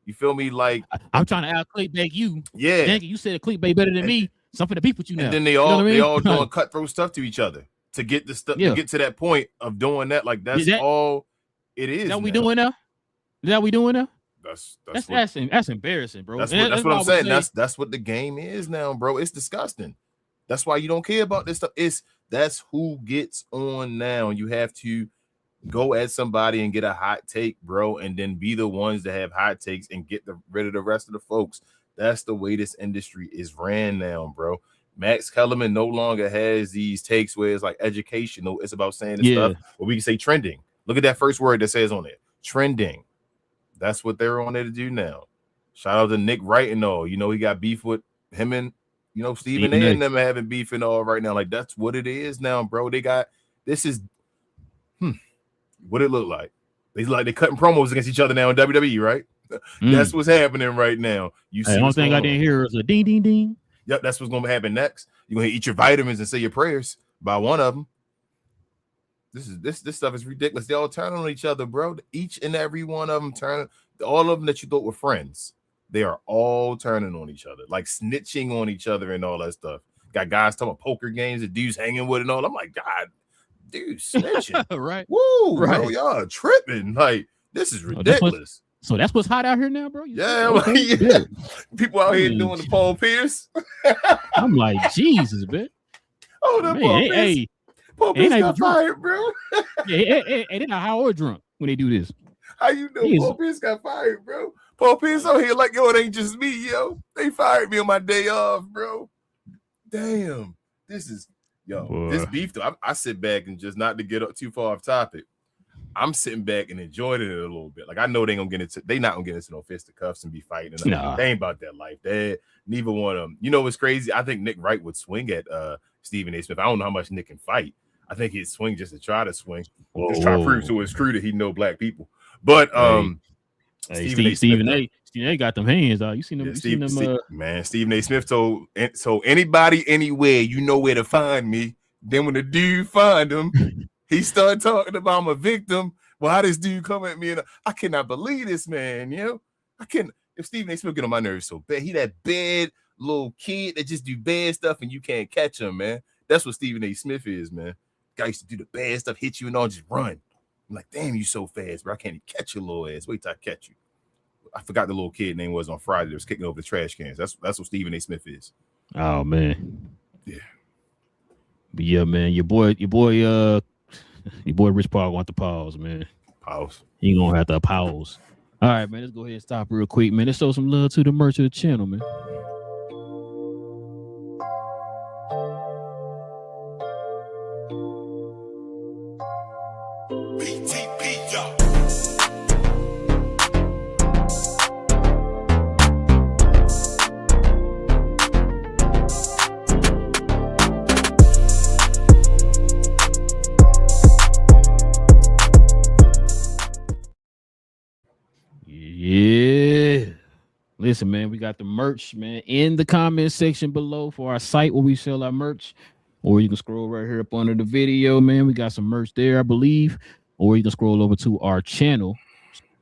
you feel me? Like I'm trying to out clickbait you. Yeah, Dang, you said a clickbait better than me. Something to beef with you now. And then they all doing cutthroat stuff to each other to get the stuff to get to that point of doing that. Like that's all it is. Is that what we doing now? Is that what we doing now? That's embarrassing, bro. That's what I'm saying. That's what the game is now, bro. It's disgusting. That's why you don't care about this stuff. That's who gets on now. You have to go at somebody and get a hot take, bro, and then be the ones that have hot takes and get rid of the rest of the folks. That's the way this industry is ran now, bro. Max Kellerman no longer has these takes where it's like educational. It's about saying this stuff. Or we can say trending. Look at that first word that says on it. Trending. That's what they're on there to do now. Shout out to Nick Wright and all. You know, he got beef with him and Stephen A and them having beef and all right now. Like, that's what it is now, bro. They got this is what it look like. They cutting promos against each other now in WWE, right? That's what's happening right now. You see, the only thing I didn't hear is a ding, ding, ding. Yep, that's what's gonna happen next. You're gonna eat your vitamins and say your prayers by one of them. This stuff is ridiculous. They all turn on each other, bro. Each and every one of them turn. All of them that you thought were friends, they are all turning on each other, like snitching on each other and all that stuff. Got guys talking about poker games that dudes hanging with and all. I'm like, God, dude, snitching. Right. Woo, right. bro, y'all tripping. Like, this is ridiculous. So that's what's hot out here now, bro? Yeah. People out here doing the Paul Pierce. I'm like, Jesus, man. Oh, that Paul Pierce. Hey, Paul Pierce got fired, bro. Hey, they're not high or drunk when they do this. How you know Paul Pierce got fired, bro? Paul Pierce out here like, yo, it ain't just me, yo. They fired me on my day off, bro. Damn. This beef, though. I sit back and just not to get up too far off topic. I'm sitting back and enjoying it a little bit. Like, I know they not gonna get into no fisticuffs and be fighting. Nah. They ain't about that life. Neither one of them. You know what's crazy? I think Nick Wright would swing at Stephen A. Smith. I don't know how much Nick can fight. I think he'd swing just to try to swing. Just try to prove to his crew that he know black people. But Stephen A got them hands. You seen them? Stephen A. Smith told anybody anywhere, you know where to find me. Then when the dude find him, he started talking about I'm a victim. Well, how this dude come at me? And I cannot believe this, man. You know, I can't. If Stephen A. Smith get on my nerves so bad, he that bad little kid that just do bad stuff and you can't catch him, man. That's what Stephen A. Smith is, man. Guy used to do the bad stuff, hit you and all, just run. I'm like, damn, you so fast, bro. I can't even catch your little ass. Wait till I catch you. I forgot the little kid name was on Friday that was kicking over the trash cans. That's what Stephen A. Smith is. Oh man. Yeah. But yeah, man, your boy Rich Paul want to pause, man. Pause. He gonna have to pause. All right, man. Let's go ahead and stop real quick, man. Let's show some love to the merch of the channel, man. Yeah. Listen, man, we got the merch, man, in the comment section below for our site where we sell our merch. Or you can scroll right here up under the video, man. We got some merch there, I believe. Or you can scroll over to our channel,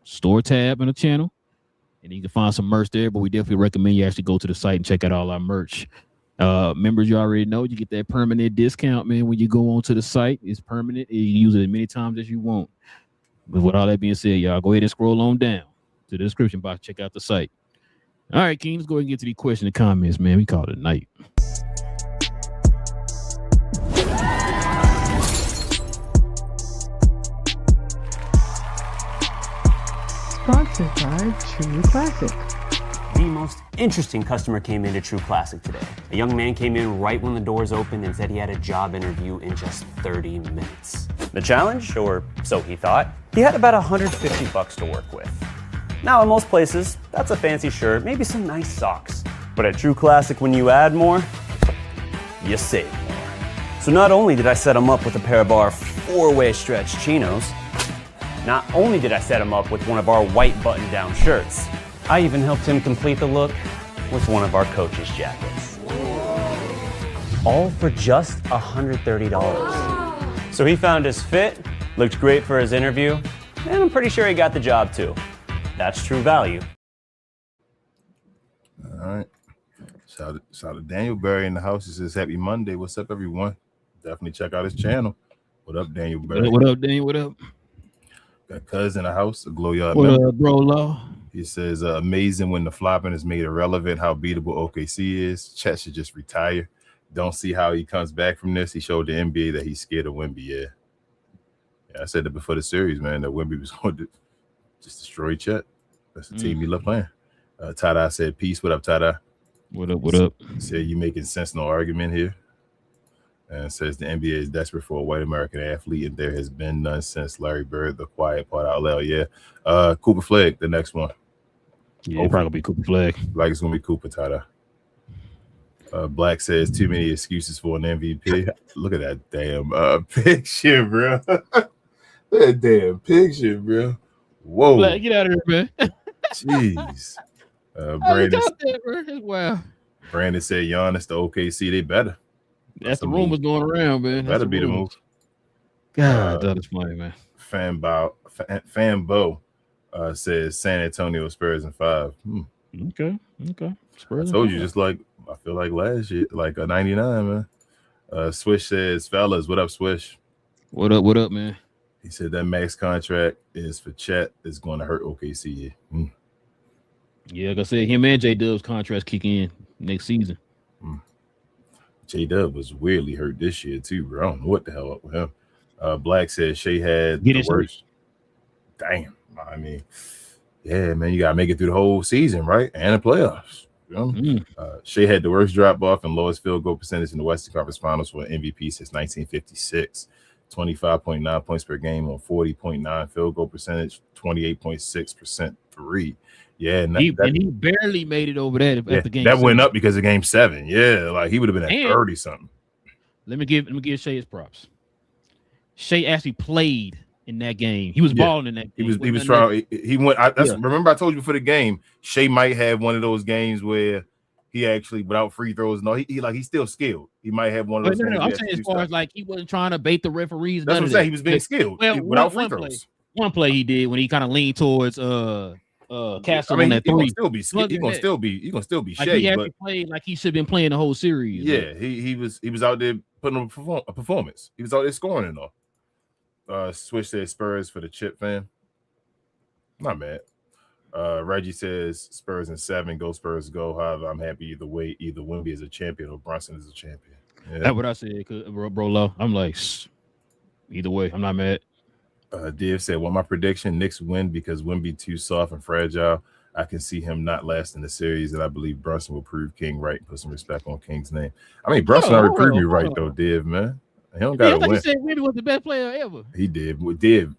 store tab in the channel, and you can find some merch there. But we definitely recommend you actually go to the site and check out all our merch. Members, you already know you get that permanent discount, man. When you go onto the site, it's permanent. You can use it as many times as you want. But with all that being said, y'all go ahead and scroll on down to the description box. Check out the site. All right, King, let's go ahead and get to the question and comments, man. We call it a night. Sponsored by True Classic. The most interesting customer came into True Classic today. A young man came in right when the doors opened and said he had a job interview in just 30 minutes. The challenge, or so he thought, he had about $150 to work with. Now, in most places, that's a fancy shirt, maybe some nice socks. But at True Classic, when you add more, you save more. So not only did I set him up with a pair of our 4-way stretch chinos, not only did I set him up with one of our white button-down shirts, I even helped him complete the look with one of our coach's jackets. All for just $130. So he found his fit, looked great for his interview, and I'm pretty sure he got the job too. That's true value. All right. Shout out to Daniel Berry in the house. He says, happy Monday. What's up, everyone? Definitely check out his channel. What up, Daniel Berry? What up, Daniel? What up? Got Cuz in the house, a GloYard What member. up, bro, Law? He says, amazing when the flopping is made irrelevant, how beatable OKC is. Chet should just retire. Don't see how he comes back from this. He showed the NBA that he's scared of Wemby. Yeah, I said that before the series, man, that Wemby was going to just destroy Chet. That's the team he loved playing. Tada said, peace. What up, Tada? What up, what up? Said, you making sense, no argument here. And says the NBA is desperate for a white American athlete, and there has been none since Larry Bird, the quiet part out loud. Yeah. Cooper Flag, the next one. Yeah, probably be Cooper Flag. Like it's gonna be Cooper, Tada. Black says too many excuses for an MVP. Look at that damn picture, bro. That damn picture, bro. Whoa. Black, get out of here, man. Jeez. How you got that, bro? That's wild. Brandon said Giannis to OKC. They better. That's the rumors going around, man. Better be the move. God, that is funny, man. Fanbo says San Antonio Spurs in 5. Okay. Spurs I told you, just like I feel like last year, like a 99, man. Swish says, fellas, what up, Swish? What up, man? He said that max contract is for Chet is going to hurt OKC. Yeah, like I said, him and J-Dub's contracts kick in next season. J-Dub was weirdly hurt this year, too, bro. I don't know what the hell up with him. Black said Shea had the worst. Damn. I mean, yeah, man, you got to make it through the whole season, right? And the playoffs. You know? Shea had the worst drop-off and lowest field goal percentage in the Western Conference Finals for an MVP since 1956. 25.9 points per game on 40.9 field goal percentage, 28.6% three. Yeah, and he barely made it over that after game. That went up because of game 7. Yeah, like he would have been at 30 something. Let me give Shea his props. Shea actually played in that game. He was balling in that game. He was trying. He went. Remember, I told you before the game, Shea might have one of those games where he actually, without free throws, he's still skilled. He might have one of those. No, I'm saying as far as like he wasn't trying to bait the referees. That's what I'm saying. He was being skilled without free throws. One play he did when he kind of leaned towards Castle on that 3. He's gonna still be like Shea. He actually played like he should have been playing the whole series. Yeah, he was out there putting on a performance. He was out there scoring and all. Switch says Spurs for the chip fan. Not mad. Reggie says Spurs in 7. Go Spurs, go. However, I'm happy either way. Either Wemby is a champion or Brunson is a champion. Yeah. That's what I said, bro. Low. I'm like, either way, I'm not mad. Div said, well, my prediction, Knicks win because Wemby too soft and fragile. I can see him not lasting the series, and I believe Brunson will prove King right and put some respect on King's name. I mean, Brunson already proved me right, though, Div, man. He don't got to win. You said Wemby was the best player ever. He did. Div.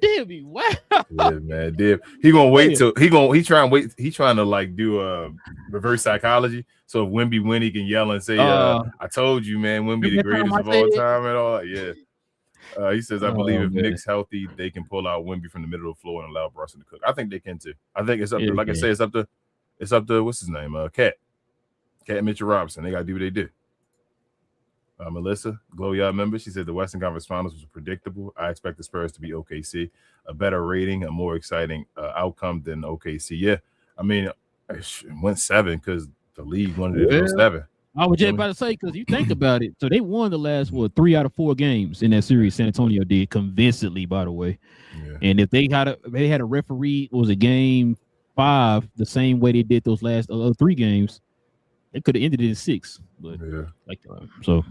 Divvy, wow. Yeah, man. Div. He gonna wait till he trying to like do a reverse psychology. So if Wemby win, he can yell and say, I told you, man, Wemby the greatest of all time and all that. Yeah. He says, I believe if Nick's healthy, they can pull out Wemby from the middle of the floor and allow Brunson to cook. I think they can too. I think it's up to, like I say, it's up to what's his name? Cat Mitchell Robinson. They gotta do what they do. Melissa, GloYard member, she said the Western Conference Finals was predictable. I expect the Spurs to be OKC, a better rating, a more exciting outcome than OKC. Yeah, I mean, it went 7 because the league wanted it to go 7. I was just about to say, because you think about it, so they won the last 3 out of 4 games in that series. San Antonio did convincingly, by the way. Yeah. And if they had a referee, it was a game 5 the same way they did those last 3 games, it could have ended it in 6. But so.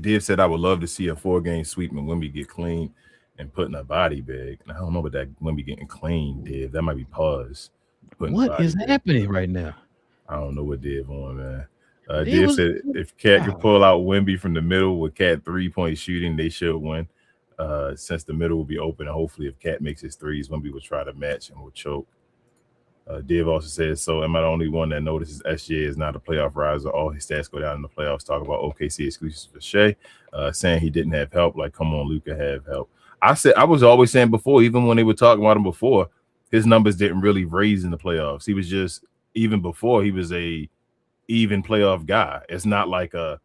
Div said, I would love to see a 4-game sweep when Wemby get clean and put in a body bag. I don't know about that Wemby getting clean, Div. That might be pause. What is happening right now? I don't know what Div on, man. Div said if Cat could pull out Wemby from the middle with Cat 3-point shooting, they should win. Since the middle will be open, and hopefully if Cat makes his threes, Wemby will try to match and will choke. Div also says, so am I the only one that notices SGA is not a playoff riser? All his stats go down in the playoffs. Talk about OKC exclusives for Shea, saying he didn't have help. Like, come on, Luka have help. I was always saying before, even when they were talking about him before, his numbers didn't really raise in the playoffs. He was just, even before, he was a even playoff guy. It's not like oh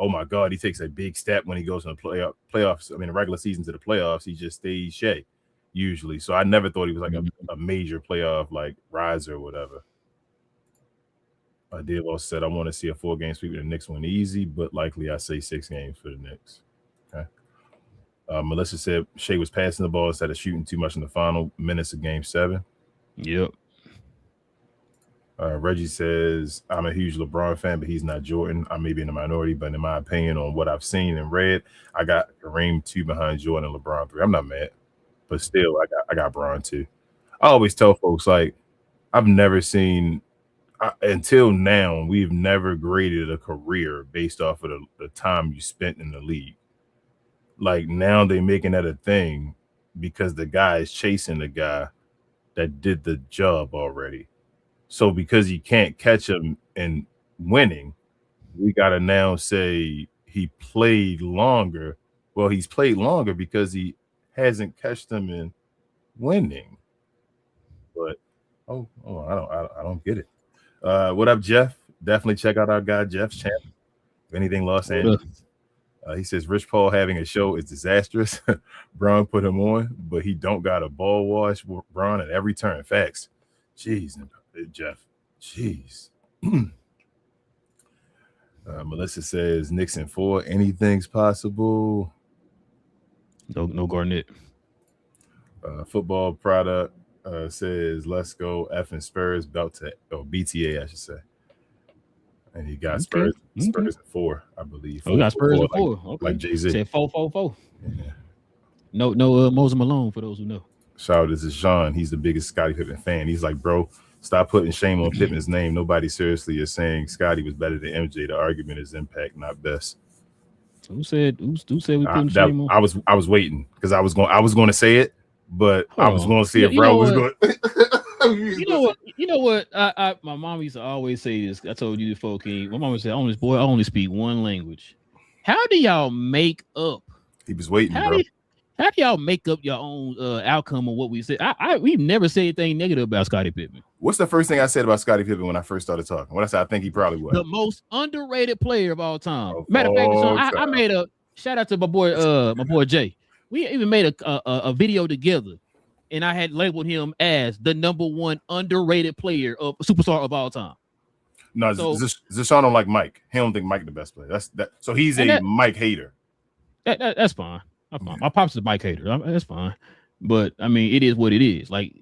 my God, he takes a big step when he goes in the playoffs. I mean, the regular season to the playoffs, he just stays Shea. Usually, so I never thought he was like a major playoff like riser or whatever. Div also said, I want to see a 4-game sweep with the Knicks win easy, but likely I say 6 games for the Knicks. Okay. Melissa said Shea was passing the ball instead of shooting too much in the final minutes of game 7. Yep. Reggie says, I'm a huge LeBron fan, but he's not Jordan. I may be in the minority, but in my opinion, on what I've seen and read, I got Kareem 2 behind Jordan and LeBron 3. I'm not mad. But still, I got Bron too. I always tell folks, like, I've never seen, until now, we've never graded a career based off of the time you spent in the league. Like, now they're making that a thing because the guy is chasing the guy that did the job already. So because he can't catch him in winning, we got to now say he played longer. Well, he's played longer because he hasn't catched them in winning. But I don't get it. What up, Jeff? Definitely check out our guy Jeff's channel. If anything Los Angeles. He says Rich Paul having a show is disastrous. Braun put him on, but he don't got a ball wash Braun at every turn. Facts. Jeez, Jeff. Jeez. Melissa says Knicks in 4. Anything's possible. No Garnett. Football product says let's go effing Spurs belt to BTA, I should say. And he got Spurs at 4, I believe. Oh, got Spurs at 4. Okay. Like Jay-Z. Said 4-4-4. Yeah. No Moses Malone for those who know. Shout out to Deshaun. He's the biggest Scottie Pippen fan. He's like, bro, stop putting shame on Pippen's name. Nobody seriously is saying Scottie was better than MJ. The argument is impact, not best. Who said we putting shame on? I was waiting because I was going to say it, but I was going to see if bro was going. You know what? My mom used to always say this. I told you before, King. My mom said, I only speak one language. How do y'all make up? He was waiting, bro. How do y'all make up your own outcome of what we said? We've never said anything negative about Scottie Pippen. What's the first thing I said about Scottie Pippen when I first started talking? What I said, I think he probably was the most underrated player of all time. Matter of fact, I made a shout out to my boy Jay. We even made a video together, and I had labeled him as the #1 underrated player of superstar of all time. No, Zashawn don't like Mike. He don't think Mike the best player. That's that. So he's a Mike hater. That's fine. My pops is a Mike hater. That's fine. But I mean, it is what it is. Like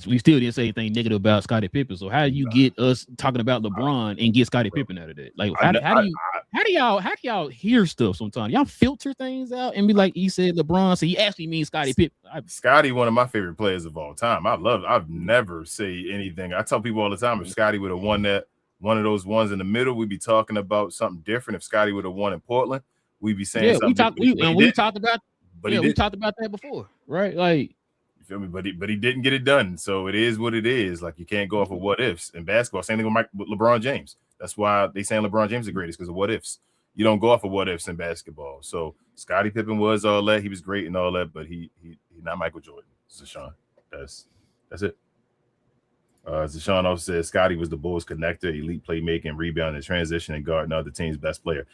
we still didn't say anything negative about Scottie Pippen. So how do you get us talking about LeBron and get Scottie Pippen out of that? Like how do y'all hear stuff sometimes? Y'all filter things out and be like, he said LeBron, so he actually means Scottie Pippen. Scottie, one of my favorite players of all time. I've never say anything. I tell people all the time, if Scottie would have won that one of those ones in the middle, we'd be talking about something different. If Scottie would have won in Portland, we'd be saying something. We talked about that before, right? Like, you feel me? But he didn't get it done. So it is what it is. Like, you can't go off of what ifs in basketball. Same thing with LeBron James. That's why they saying LeBron James is the greatest, because of what ifs. You don't go off of what ifs in basketball. So Scottie Pippen was all that. He was great and all that, but he not Michael Jordan. Zashawn. That's it. Zashawn also says Scottie was the Bulls' connector, elite playmaking, rebound, and transition, and guarding other team's best player.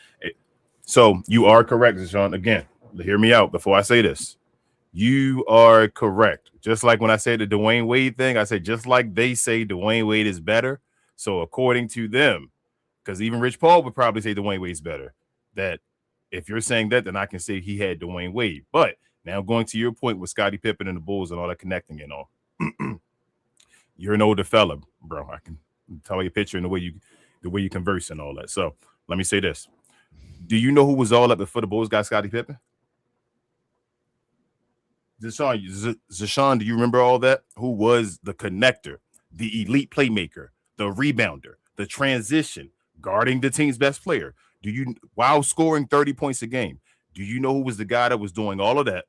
So you are correct, Zashawn. Again, hear me out before I say this. You are correct. Just like when I say the Dwayne Wade thing, I say just like they say Dwayne Wade is better. So according to them, because even Rich Paul would probably say Dwayne Wade's better, that if you're saying that, then I can say he had Dwayne Wade. But now going to your point with Scottie Pippen and the Bulls and all that connecting and all, you're an older fella, bro. I can tell you a picture and the way you converse and all that. So let me say this. Do you know who was all up before the Bulls got Scottie Pippen? Zashawn, do you remember all that? Who was the connector, the elite playmaker, the rebounder, the transition, guarding the team's best player? While scoring 30 points a game, do you know who was the guy that was doing all of that,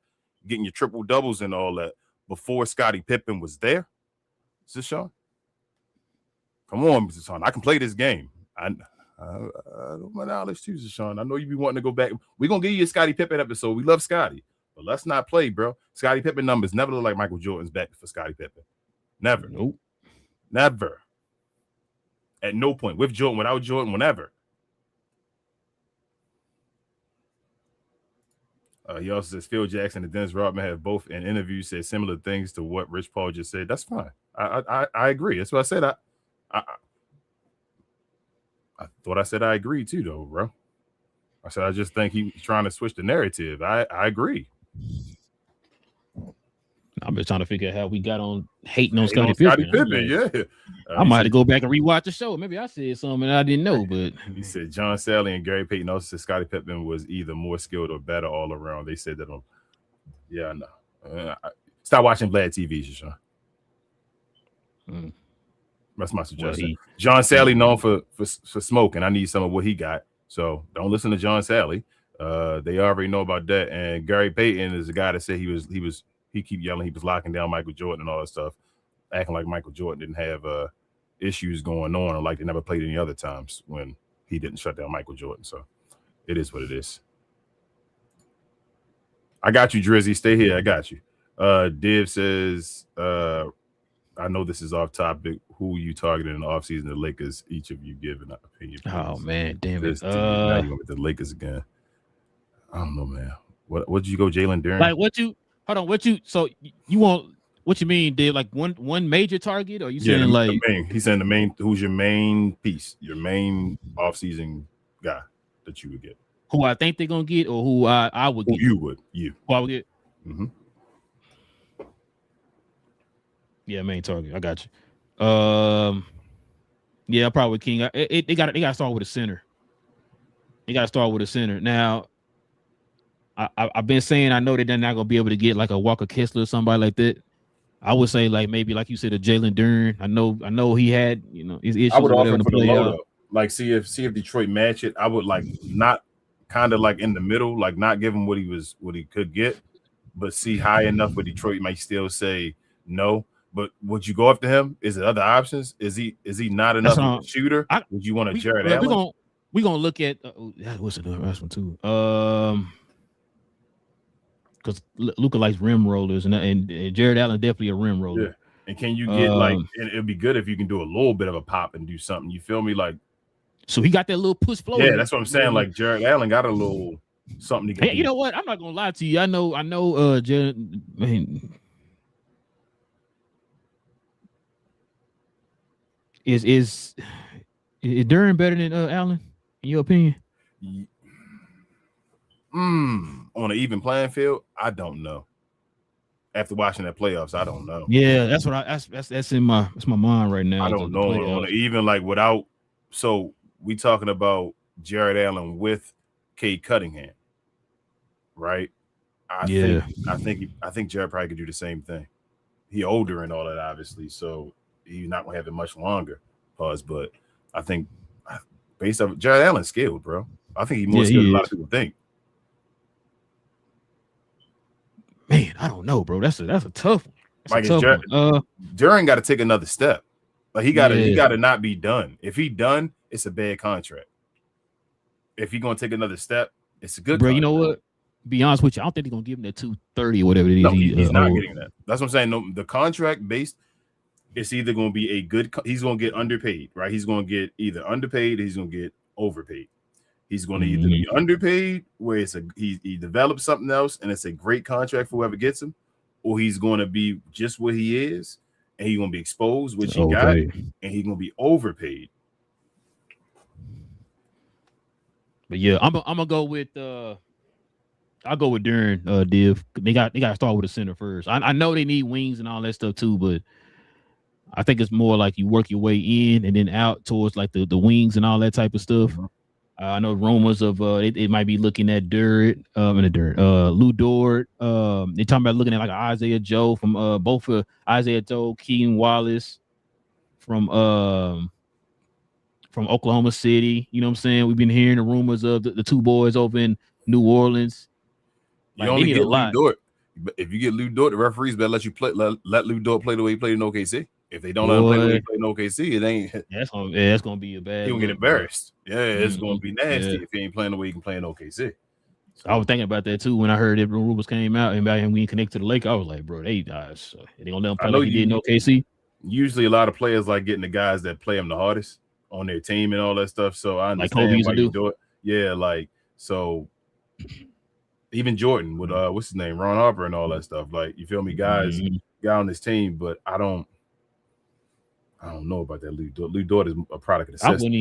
getting your triple doubles and all that before Scottie Pippen was there? Zashawn? Come on, Zashawn. I can play this game. I know my knowledge too, Zashawn. I know you be wanting to go back. We're going to give you a Scottie Pippen episode. We love Scottie. But let's not play, bro. Scottie Pippen numbers never look like Michael Jordan's back for Scottie Pippen. Never. Nope. Never. At no point. With Jordan, without Jordan, whenever. He also says Phil Jackson and Dennis Rodman have both in interviews said similar things to what Rich Paul just said. That's fine. I agree. That's what I said. I thought I said I agree too, though, bro. I said I just think he's trying to switch the narrative. I agree. I'm just trying to figure out how we got on hating on Scottie Pippen. Yeah. I might have to go back and rewatch the show. Maybe I said something I didn't know, but he said John Sally and Gary Payton also said Scottie Pippen was either more skilled or better all around. They said that on. Yeah, no. Stop watching Vlad TV, Sean. That's my suggestion. John Sally known for smoking. I need some of what he got. So don't listen to John Sally. They already know about that. And Gary Payton is the guy that said he keep yelling he was locking down Michael Jordan and all that stuff, acting like Michael Jordan didn't have issues going on, or like they never played any other times when he didn't shut down Michael Jordan. So it is what it is. I got you, Drizzy. Stay here. I got you. Div says, I know this is off topic. Who you targeting in the offseason? The Lakers. Each of you give an opinion. Please. Oh man, damn it! Now you went with the Lakers again. I don't know, man. What did you go, Jalen Duren? Like what you? Hold on. What you? So you want? What you mean, Dave? Like one major target, or you saying like the main? He's saying the main. Who's your main piece? Your main offseason guy that you would get? Who I think they're gonna get, or who I would get? Who I would get? Mm-hmm. Yeah, main target. I got you. Yeah, probably King. They got to start with a center. They got to start with a center. Now, I've been saying I know that they're not gonna be able to get like a Walker Kessler or somebody like that. I would say like maybe like you said a Jalen Duren. I know he had his issues. I would offer to for play the low though. Like see if Detroit match it. I would like not kind of like in the middle, like not give him what he could get, but see high enough where Detroit might still say no. But would you go after him? Is there other options? Is he not enough of a shooter? Would you want a Jared Allen? We're gonna look at what's the last one too? Because Luka likes rim rollers, and Jared Allen definitely a rim roller. Yeah. And can you get and it'd be good if you can do a little bit of a pop and do something. You feel me? Like, so he got that little push flow. Yeah, that's what I'm saying. Like Jared Allen got a little something to get. Hey, you know what? I'm not gonna lie to you. I know. Jared, man, is Duren better than Allen in your opinion? On an even playing field, I don't know. After watching that playoffs, I don't know. Yeah, that's what that's in my mind right now. I don't know on even like without. So we talking about Jared Allen with Cade Cunningham, right? I think Jared probably could do the same thing. He older and all that, obviously, so he's not gonna have it much longer. But I think based off Jared Allen's skilled, bro. I think he's more skilled than a lot of people think. Man, I don't know, bro. That's a tough one. Duren got to take another step. Like he got to not be done. If he done, it's a bad contract. If he gonna take another step, it's a good. Bro, contract. You know what? Be honest with you, I don't think they're gonna give him that 230 or whatever it is. No, he's not getting that. That's what I'm saying. No, the contract based, it's either gonna be a good. He's gonna get underpaid, right? He's gonna get either underpaid or he's gonna get overpaid. He's going to either be underpaid, where he develops something else, and it's a great contract for whoever gets him, or he's going to be just what he is, and he's going to be exposed, which he got, and he's going to be overpaid. But yeah, I'm gonna go with I'll go with Duren, Div. They got to start with a center first. I know they need wings and all that stuff too, but I think it's more like you work your way in and then out towards like the wings and all that type of stuff. Mm-hmm. I know rumors of it might be looking at Lou Dort. They're talking about looking at like Isaiah Joe from both for Isaiah Joe, Keaton Wallace from Oklahoma City. You know what I'm saying? We've been hearing the rumors of the two boys over in New Orleans. You only get Lou Dort. If you get Lou Dort, the referees better let you play. Let Lou Dort play the way he played in OKC. If they don't let him play the way he played in OKC, it ain't. That's gonna be a bad. He'll get embarrassed. Yeah, it's gonna be nasty if he ain't playing the way he can play in OKC. So I was thinking about that too when I heard that rumors came out and about him being connected to the Lakers. I was like, bro, they gonna let him play like he did in OKC. Usually, a lot of players like getting the guys that play them the hardest on their team and all that stuff. So I understand why you do it. Yeah, like so. Even Jordan with what's his name, Ron Harper and all that stuff. Like you feel me, guys got on this team, but I don't know about that. Lou Dort is a product of the system. I wouldn't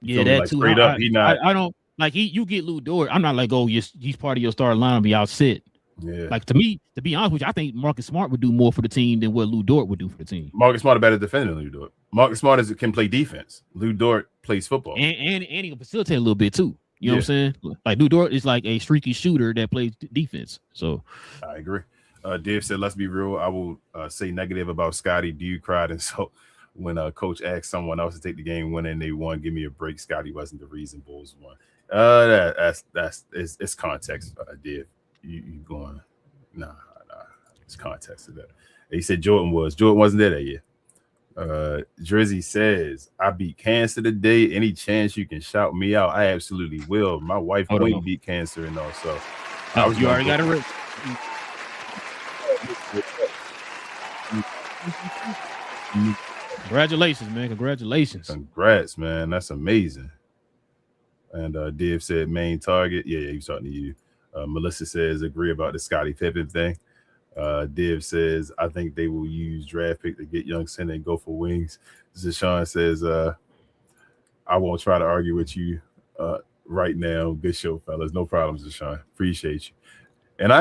even, that like, too. Straight up, he not. I don't like you get Lou Dort. I'm not like, oh, he's part of your starting lineup. Be out sit. Yeah. Like to me, to be honest with you, I think Marcus Smart would do more for the team than what Lou Dort would do for the team. Marcus Smart a better defender than Lou Dort. Marcus Smart can play defense. Lou Dort plays football, and he can facilitate a little bit too. You know what I'm saying? Like Lou Dort is like a streaky shooter that plays defense. So I agree. Dave said, let's be real. I will say negative about Scotty. Dude cried. And so when coach asked someone else to take the game when and they won, give me a break. Scotty wasn't the reason Bulls won. It's context. Dave, you going, nah. It's context to that. He said Jordan wasn't there that year. Drizzy says, I beat cancer today. Any chance you can shout me out? I absolutely will. My wife Queen beat cancer and all. So you already got it. Congratulations, man. Congratulations. Congrats, man. That's amazing. And Div said main target. Yeah, he's talking to you. Melissa says agree about the Scottie Pippen thing. Div says I think they will use draft pick to get young center and go for wings. Zashawn says I won't try to argue with you right now. Good show, fellas. No problems, Zashawn. Appreciate you. And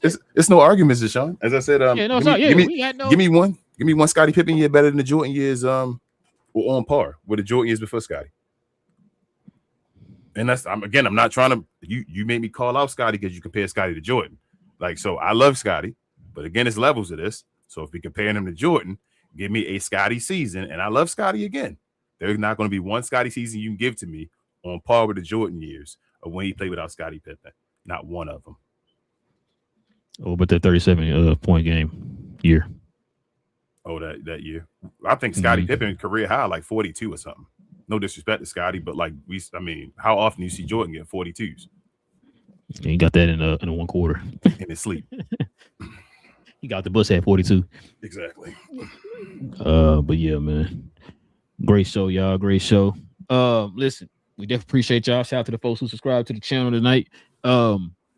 it's no arguments, Zashawn. As I said, give me one Scottie Pippen year better than the Jordan years. Or on par with the Jordan years before Scottie. And I'm not trying to. You made me call out Scottie because you compare Scottie to Jordan. Like, so I love Scottie, but again, it's levels of this. So if we comparing him to Jordan, give me a Scottie season, and I love Scottie again. There's not going to be one Scottie season you can give to me on par with the Jordan years of when he played without Scottie Pippen. Not one of them. Oh, but that 37 point game year. Oh, that year. I think Scottie Pippen career high like 42 or something. No disrespect to Scottie, but like how often do you see Jordan get 42s? He got that in one quarter. In his sleep. He got the bus at 42. Exactly. But yeah, man. Great show, y'all. Great show. Listen, we definitely appreciate y'all. Shout out to the folks who subscribed to the channel tonight.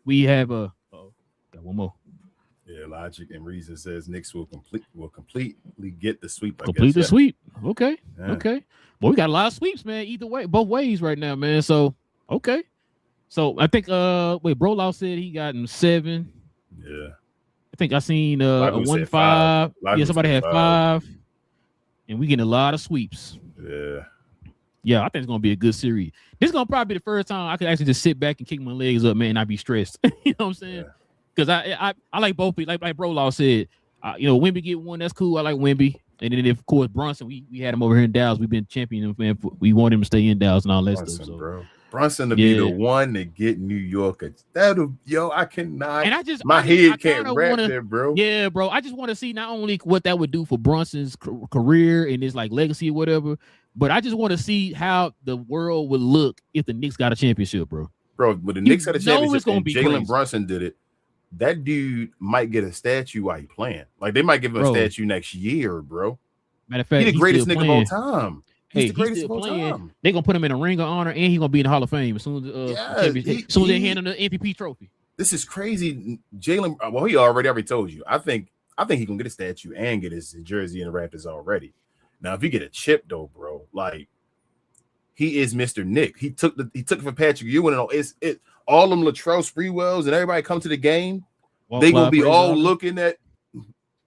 We have got one more. Yeah, Logic and Reason says Knicks will completely get the sweep. Complete the sweep. Okay. Yeah. Okay. Well, we got a lot of sweeps, man. Either way, both ways right now, man. So okay. So I think Brolaw said he got him 7. Yeah. I think I seen a 1-5. Yeah, somebody had 5. And we getting a lot of sweeps. Yeah. Yeah, I think it's gonna be a good series. This is gonna probably be the first time I could actually just sit back and kick my legs up, man, and not be stressed. You know what I'm saying? Because I like both people. Like Brolaw said, Wemby get one, that's cool. I like Wemby. And then of course Brunson, we had him over here in Dallas. We've been championing him, man. We want him to stay in Dallas and all that stuff. So. Bro. Brunson to be the one to get New York. I cannot. And my head can't wrap that, bro. Yeah, bro. I just want to see not only what that would do for Brunson's career and his like legacy or whatever, but I just want to see how the world would look if the Knicks got a championship, bro. Bro, but the Knicks had a championship and Jalen Brunson did it. That dude might get a statue while he playing. Like they might give him a statue next year, bro. Matter of fact, he's the greatest nigga of all time. He's the greatest of all time. They're gonna put him in a ring of honor, and he's gonna be in the Hall of Fame as soon as they hand him the MVP trophy. This is crazy, Jalen. Well, he already told you. I think he's gonna get a statue and get his jersey in the Raptors already. Now, if you get a chip though, bro, like he is Mr. Nick. He took it for Patrick Ewing and all. It's all them Latrell Sprewells and everybody come to the game. They gonna be all looking at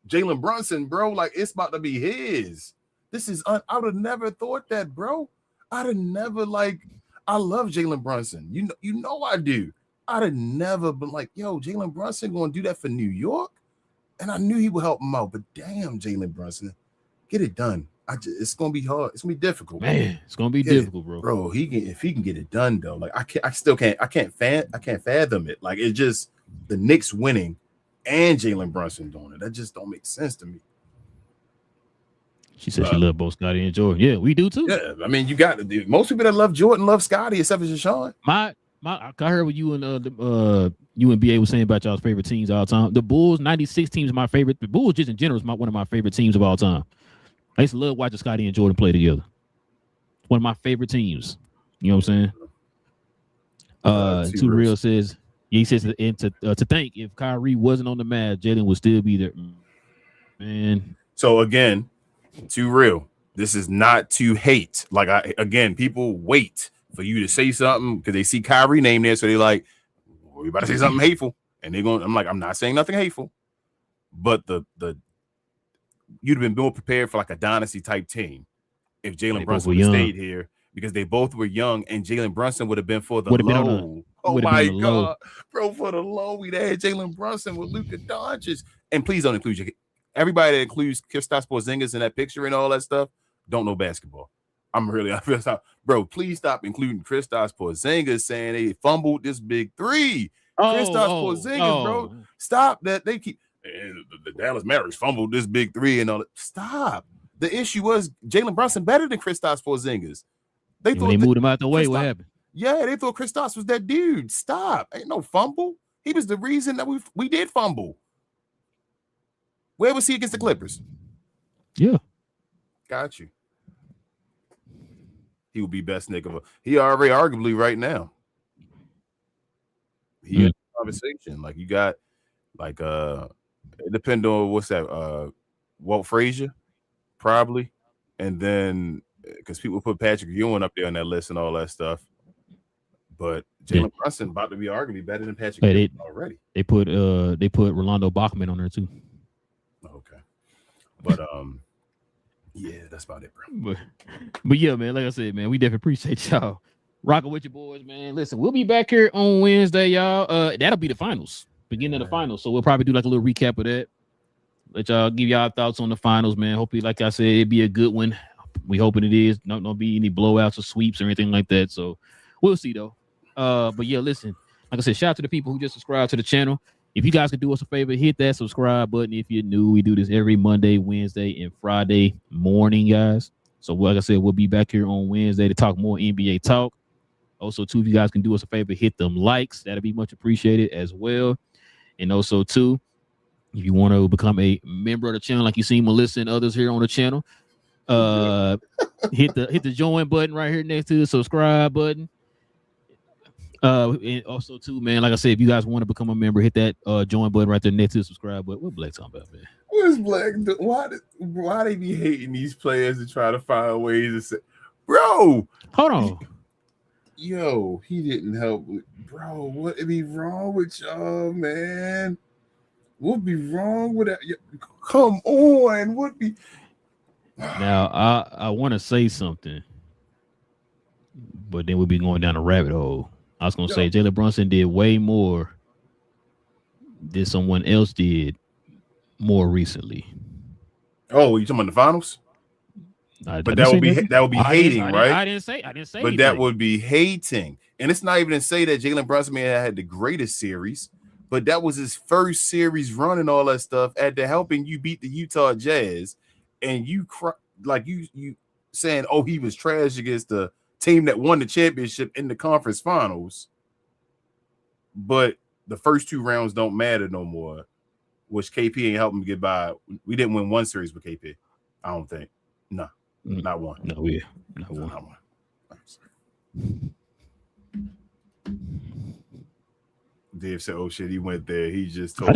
Jalen Brunson, bro. Like it's about to be his. This is I would have never thought that, bro. I'd have never I love Jalen Brunson. You know I do. I'd have never been like, yo, Jalen Brunson gonna do that for New York, and I knew he would help him out. But damn, Jalen Brunson, get it done. It's gonna be hard. It's gonna be difficult, man. It's gonna be difficult, bro. Bro, if he can get it done though, like I can't fathom it. Like it's just the Knicks winning and Jalen Brunson doing it. That just don't make sense to me. She said she loved both Scottie and Jordan. Yeah, we do too. Yeah, I mean, you got most people that love Jordan love Scottie, except for Deshaun. I heard what you and you and BA was saying about y'all's favorite teams all the time. The Bulls '96 team is my favorite. The Bulls just in general is one of my favorite teams of all time. I used to love watching Scottie and Jordan play together. One of my favorite teams. You know what I'm saying? Too Real says, he says to think if Kyrie wasn't on the Mavs, Jalen would still be there. Man. So again, Too Real. This is not to hate. People wait for you to say something because they see Kyrie name there, so they like, we about to say something hateful, and they're going. I'm like, I'm not saying nothing hateful, but the you'd have been more prepared for like a dynasty type team if Jalen Brunson would have stayed here because they both were young, and Jalen Brunson would have been for the low. Oh my God, bro, for the low, we'd had Jalen Brunson with Luka Doncic, and please don't include everybody that includes Kristaps Porzingis in that picture and all that stuff. Don't know basketball. Bro, please stop including Kristaps Porzingis saying they fumbled this big three. Kristaps Porzingis, bro. Stop that. They keep the Dallas Mavericks fumbled this big three and all that. Stop. The issue was Jalen Brunson better than Kristaps Porzingis. They moved him out the way. What happened? Yeah, they thought Kristaps was that dude. Stop. Ain't no fumble. He was the reason that we did fumble. Where was he against the Clippers? Yeah. Got you. He would be best nigga. He already arguably right now. He had a conversation. Like you got like it depends on what's that Walt Frazier, probably. And then because people put Patrick Ewing up there on that list and all that stuff. But Jalen Brunson about to be arguably better than Patrick Ewing already. They put Rolando Bachman on there too. Okay. But yeah, that's about it, bro. But yeah, man, like I said, man, we definitely appreciate y'all rocking with your boys, man. Listen, we'll be back here on Wednesday, y'all. That'll be the finals, beginning of the finals. So we'll probably do like a little recap of that. Let y'all give y'all thoughts on the finals, man. Hopefully, like I said, it'd be a good one. We hoping it is. Don't be any blowouts or sweeps or anything like that. So we'll see though. But yeah, listen, like I said, shout out to the people who just subscribed to the channel. If you guys could do us a favor, hit that subscribe button. If you're new, we do this every Monday, Wednesday, and Friday morning, guys. So like I said, we'll be back here on Wednesday to talk more NBA talk. Also, too, if you guys can do us a favor, hit them likes. That'll be much appreciated as well. And also, too, if you want to become a member of the channel, like you see Melissa and others here on the channel, hit the join button right here next to the subscribe button. And also too, man, like I said, if you guys want to become a member, hit that join button right there next to the subscribe button. What Black talking about, man? What's Black? Why they be hating these players and try to find ways to say, bro? Hold on. Yo, he didn't help. Bro, what be wrong with y'all, man? What be wrong with that? Come on, what be? Now I want to say something, but then we'll be going down a rabbit hole. I was gonna say Jalen Brunson did way more than someone else did more recently. Oh, you talking about the finals? But that would be hating, right? I didn't say. But anything. That would be hating, and it's not even to say that Jalen Brunson may have had the greatest series, but that was his first series run and all that stuff. After helping you beat the Utah Jazz, and you saying, "Oh, he was trash against the team that won the championship in the conference finals," but the first two rounds don't matter no more, which KP ain't helping get by. We didn't win one series with KP, I don't think. No, not one. Not one. Dave said, "Oh shit, he went there. He just told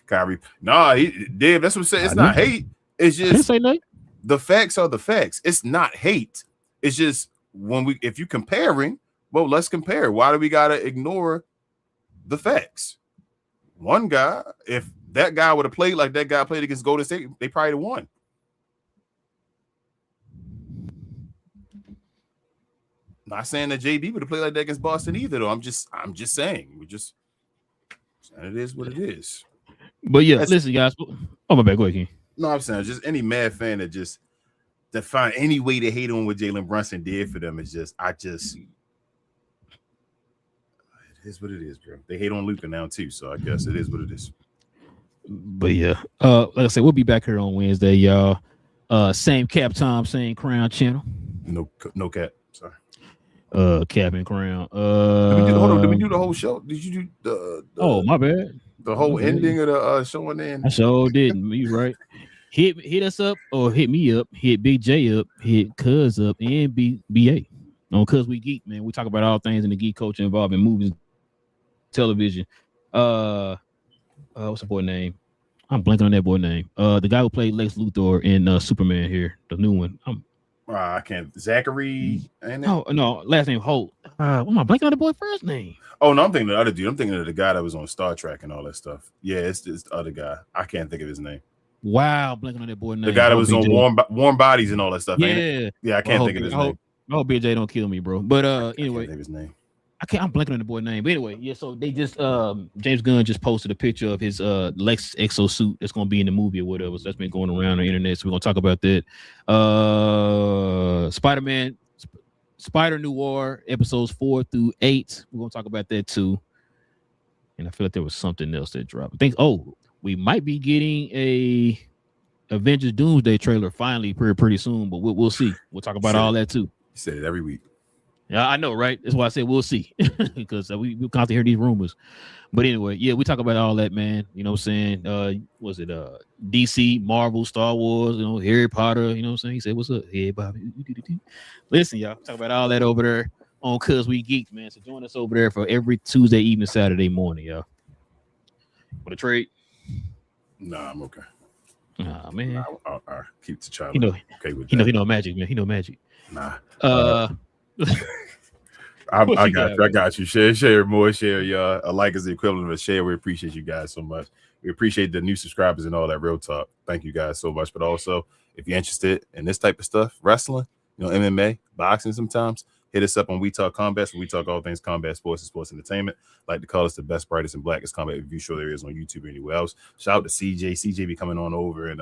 Kyrie. Nah, Dave. That's what I'm saying. It's not hate. It's just I didn't say nothing. The facts are the facts. It's not hate. It's just if you're comparing, well, let's compare. Why do we gotta ignore the facts? One guy, if that guy would have played like that guy played against Golden State, they probably won. Not saying that JB would have played like that against Boston either, though. I'm just saying. It is what it is. But yeah, listen, guys. Oh my bad, go ahead, King. No, I'm saying just any mad fan that find any way to hate on what Jalen Brunson did for them is it is what it is, bro. They hate on Luka now too, so I guess it is what it is. But yeah, like I said, we'll be back here on Wednesday, y'all. Same cap time, same crown channel. No cap. Sorry. Cap and crown. Did we do the whole show? Did you do the oh, my bad. The whole ending of the show and then? I sure didn't. You right. Hit us up or hit me up. Hit Big J up. Hit Cuz up and BA. On Cuz We Geek, man. We talk about all things in the geek culture involving movies, television. What's the boy name? I'm blanking on that boy name. The guy who played Lex Luthor in Superman here, the new one. I can't. Zachary. Oh no, last name Holt. Am I blanking on the boy first name? Oh no, I'm thinking of the other dude. I'm thinking of the guy that was on Star Trek and all that stuff. Yeah, it's the other guy. I can't think of his name. Wow, blanking on that boy name. The guy that was on Warm Bodies and all that stuff. Yeah, yeah. I can't think of his name. I hope BJ don't kill me, bro. But anyway, I can't think of his name. I'm blanking on the boy name. But anyway, yeah. So they just James Gunn just posted a picture of his Lex exosuit that's gonna be in the movie or whatever. So that's been going around on the internet. So we're gonna talk about that. Spider-Man, Spider Noir episodes 4 through 8. We're gonna talk about that too. And I feel like there was something else that dropped. I think we might be getting a Avengers Doomsday trailer finally pretty soon, but we'll see. We'll talk about all that too. You said it every week. Yeah, I know, right? That's why I said we'll see because we constantly hear these rumors. But anyway, yeah, we talk about all that, man. You know what I'm saying? Was it DC, Marvel, Star Wars, Harry Potter, you know what I'm saying? He said, what's up? Hey, Bobby. Listen, y'all, talk about all that over there on Cuz We Geeks, man. So join us over there for every Tuesday evening, Saturday morning, y'all. Want to trade? Nah, I'm okay. Nah, man. I'll keep the child. Okay with that. He know magic, man. He know magic. Nah. I got you. Share more. Share, y'all. A like is the equivalent of a share. We appreciate you guys so much. We appreciate the new subscribers and all that real talk. Thank you guys so much. But also, if you're interested in this type of stuff, wrestling, MMA, boxing sometimes, hit us up on We Talk Combat. We talk all things combat sports and sports entertainment. Like to call us the best, brightest, and blackest combat review show there is on YouTube or anywhere else. Shout out to CJ. CJ be coming on over and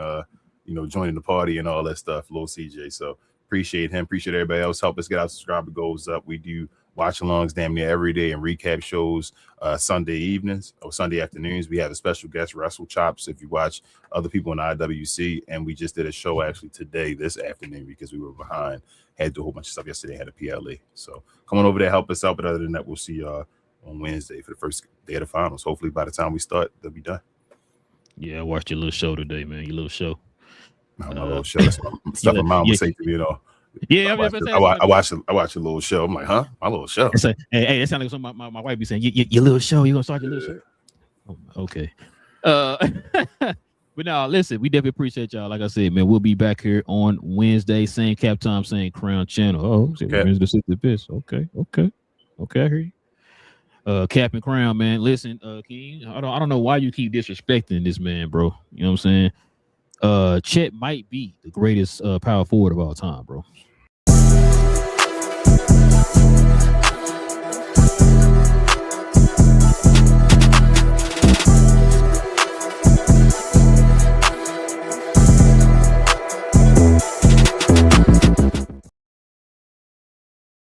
joining the party and all that stuff. Little CJ. So appreciate him. Appreciate everybody else. Help us get our subscriber goals up. We do watch-alongs damn near every day and recap shows Sunday evenings or Sunday afternoons. We have a special guest, Wrestle Chops, if you watch other people in IWC. And we just did a show actually today, this afternoon, because we were behind. Had to do a whole bunch of stuff yesterday, had a PLA. So come on over there, help us out. But other than that, we'll see y'all on Wednesday for the first day of the finals. Hopefully by the time we start, they'll be done. Yeah, I watched your little show today, man. Your little show. My little show. Stuff my mom would say to me, Yeah, I watched a little show. I'm like, huh? My little show. Hey, that sounds like something my wife be saying. Your little show. You gonna start your little show? Oh, okay. But now, listen, we definitely appreciate y'all. Like I said, man, we'll be back here on Wednesday, same cap time, same crown channel. Oh, Wednesday, 60 bits. Okay, I hear you. Cap and crown, man. Listen, King, I don't know why you keep disrespecting this man, bro. You know what I'm saying? Chet might be the greatest power forward of all time, bro.